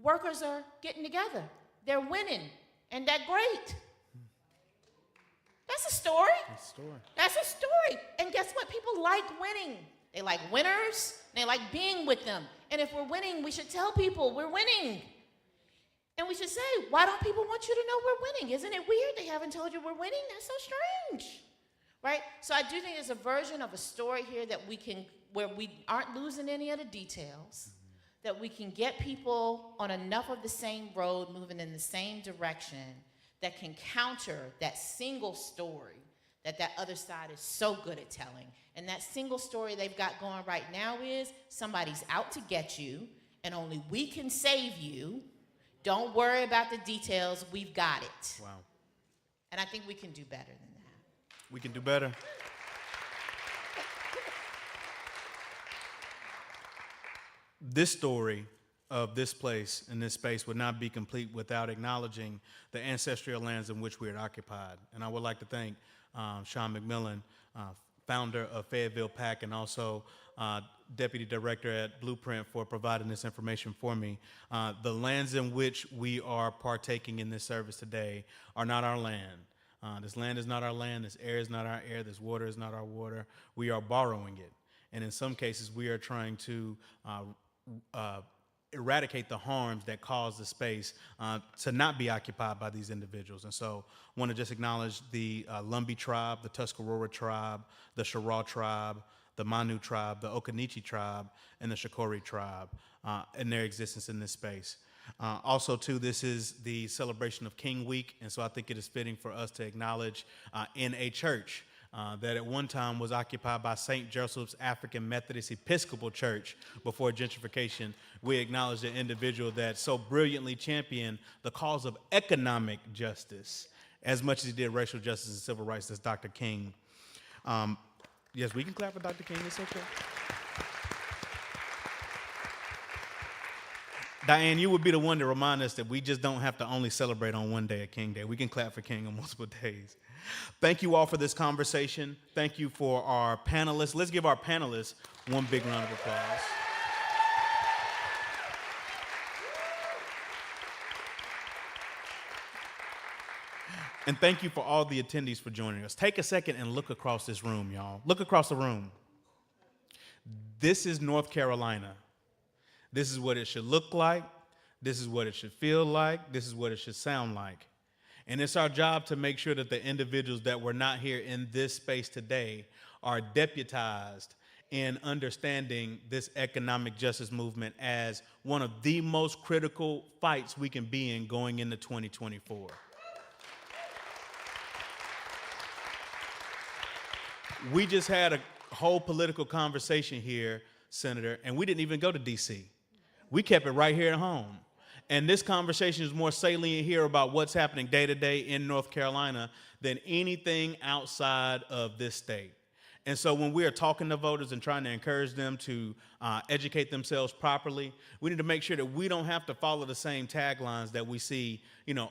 Workers are getting together. They're winning. And they're great. That's a story. That's a story. That's a story. And guess what? People like winning. They like winners. They like being with them. And if we're winning, we should tell people we're winning. And we should say, why don't people want you to know we're winning? Isn't it weird they haven't told you we're winning? That's so strange. Right? So I do think there's a version of a story here that we can, where we aren't losing any of the details, that we can get people on enough of the same road, moving in the same direction, that can counter that single story that that other side is so good at telling. And that single story they've got going right now is somebody's out to get you, and only we can save you. Don't worry about the details. We've got it. Wow. And I think we can do better than that. We can do better. This story of this place and this space would not be complete without acknowledging the ancestral lands in which we are occupied. And I would like to thank Sean McMillan, founder of Fayetteville PAC, and also Deputy Director at Blueprint, for providing this information for me. The lands in which we are partaking in this service today are not our land. This land is not our land. This air is not our air. This water is not our water. We are borrowing it. And in some cases, we are trying to eradicate the harms that cause the space to not be occupied by these individuals. And so I want to just acknowledge the Lumbee tribe, the Tuscarora tribe, the Sherrod tribe, the Manu tribe, the Occaneechi tribe, and the Shakori tribe and their existence in this space. Also, too, this is the celebration of King Week, and so I think it is fitting for us to acknowledge in a church that at one time was occupied by St. Joseph's African Methodist Episcopal Church before gentrification. We acknowledge the individual that so brilliantly championed the cause of economic justice as much as he did racial justice and civil rights. That's Dr. King. Yes, we can clap for Dr. King. It's okay. Diane, you would be the one to remind us that we just don't have to only celebrate on one day at King Day. We can clap for King on multiple days. Thank you all for this conversation. Thank you for our panelists. Let's give our panelists one big round of applause. And thank you for all the attendees for joining us. Take a second and look across this room, y'all. Look across the room. This is North Carolina. This is what it should look like. This is what it should feel like. This is what it should sound like. And it's our job to make sure that the individuals that were not here in this space today are deputized in understanding this economic justice movement as one of the most critical fights we can be in going into 2024. We just had a whole political conversation here, Senator, and we didn't even go to D.C. We kept it right here at home. And this conversation is more salient here about what's happening day to day in North Carolina than anything outside of this state. And so when we are talking to voters and trying to encourage them to educate themselves properly, we need to make sure that we don't have to follow the same taglines that we see,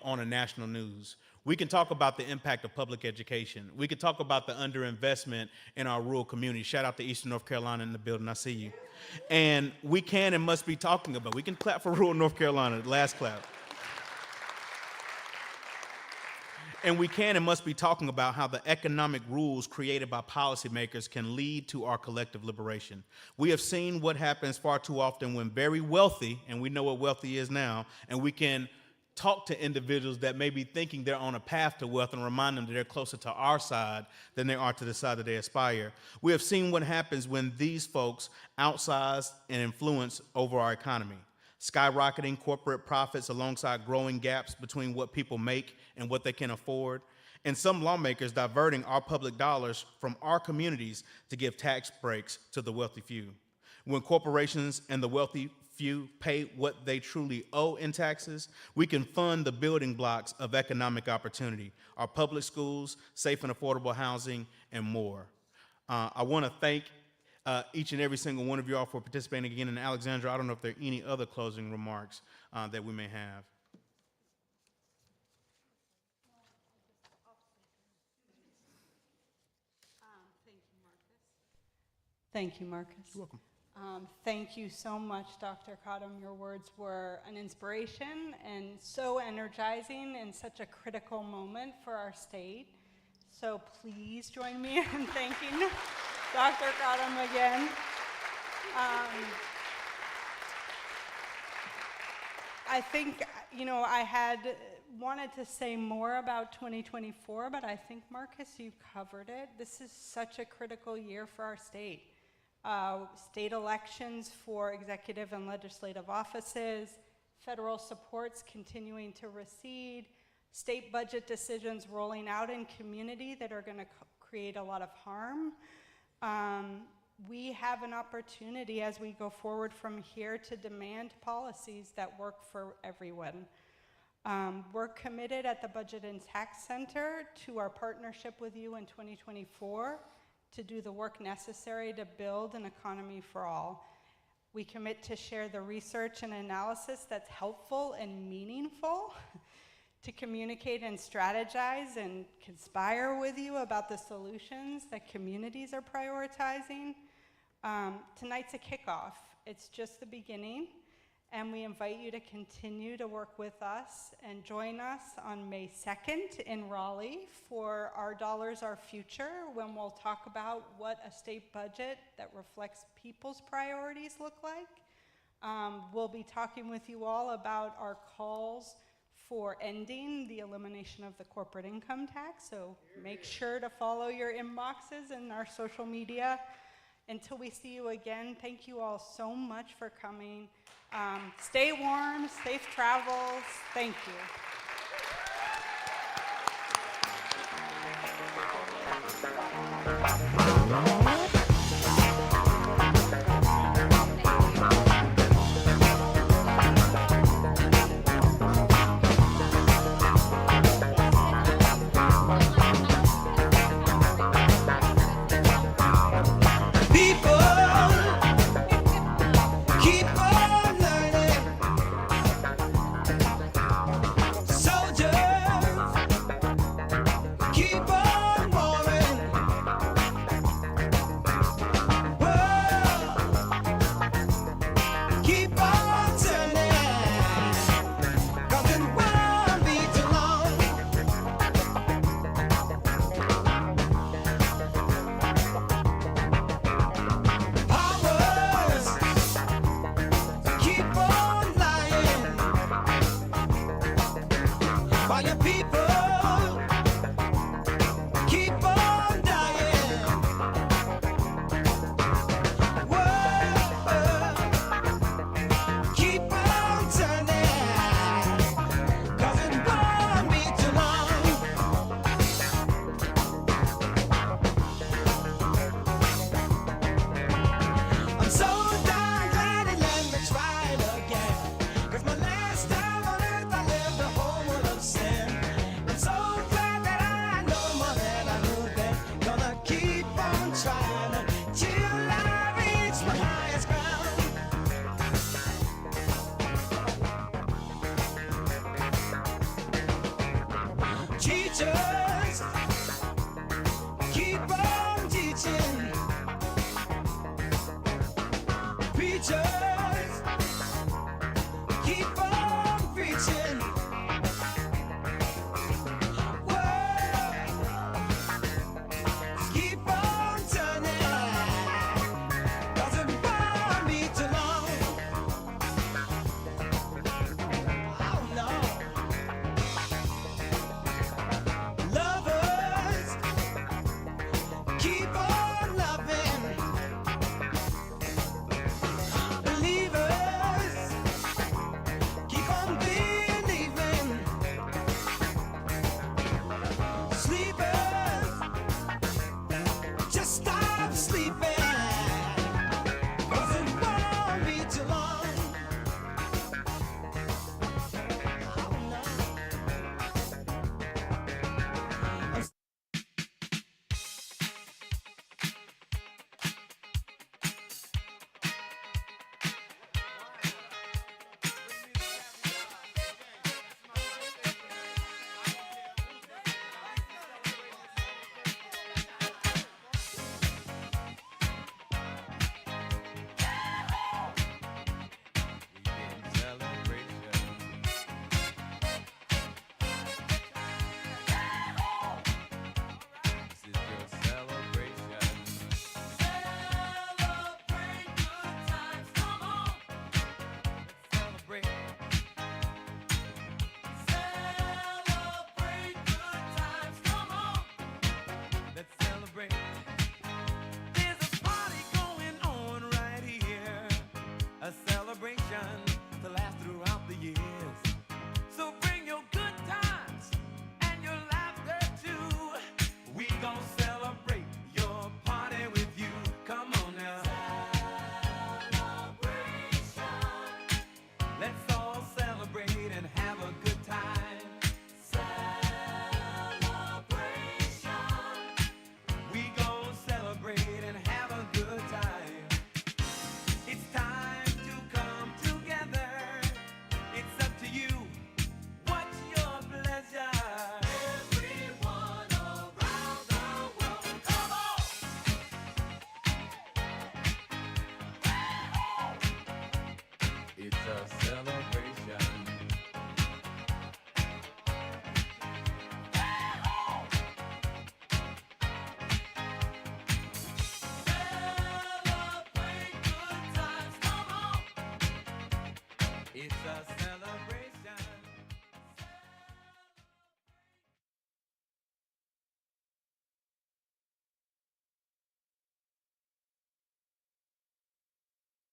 on the national news. We can talk about the impact of public education. We can talk about the underinvestment in our rural communities. Shout out to Eastern North Carolina in the building, I see you. And we can and must be talking about, we can clap for rural North Carolina, last clap. And we can and must be talking about how the economic rules created by policymakers can lead to our collective liberation. We have seen what happens far too often when very wealthy, and we know what wealthy is now, and we can talk to individuals that may be thinking they're on a path to wealth and remind them that they're closer to our side than they are to the side that they aspire. We have seen what happens when these folks outsize and influence over our economy. Skyrocketing corporate profits alongside growing gaps between what people make and what they can afford, and some lawmakers diverting our public dollars from our communities to give tax breaks to the wealthy few. When corporations and the wealthy few pay what they truly owe in taxes, we can fund the building blocks of economic opportunity, our public schools, safe and affordable housing, and more. I want to thank each and every single one of you all for participating again. And Alexandra, I don't know if there are any other closing remarks that we may have. Thank you, Marcus. You're welcome. Thank you so much, Dr. Cottom. Your words were an inspiration and so energizing in such a critical moment for our state. So please join me in thanking Dr. Cottom again. I think, I had wanted to say more about 2024, but I think, Marcus, you covered it. This is such a critical year for our state. State elections for executive and legislative offices, federal supports continuing to recede, state budget decisions rolling out in community that are going to create a lot of harm. We have an opportunity as we go forward from here to demand policies that work for everyone. We're committed at the Budget and Tax Center to our partnership with you in 2024 to do the work necessary to build an economy for all. We commit to share the research and analysis that's helpful and meaningful, to communicate and strategize and conspire with you about the solutions that communities are prioritizing. Tonight's a kickoff. It's just the beginning, and we invite you to continue to work with us and join us on May 2nd in Raleigh for Our Dollars, Our Future, when we'll talk about what a state budget that reflects people's priorities look like. We'll be talking with you all about our calls for ending the elimination of the corporate income tax, so make sure to follow your inboxes and our social media. Until we see you again, thank you all so much for coming. Stay warm, safe travels. Thank you. teachers keep us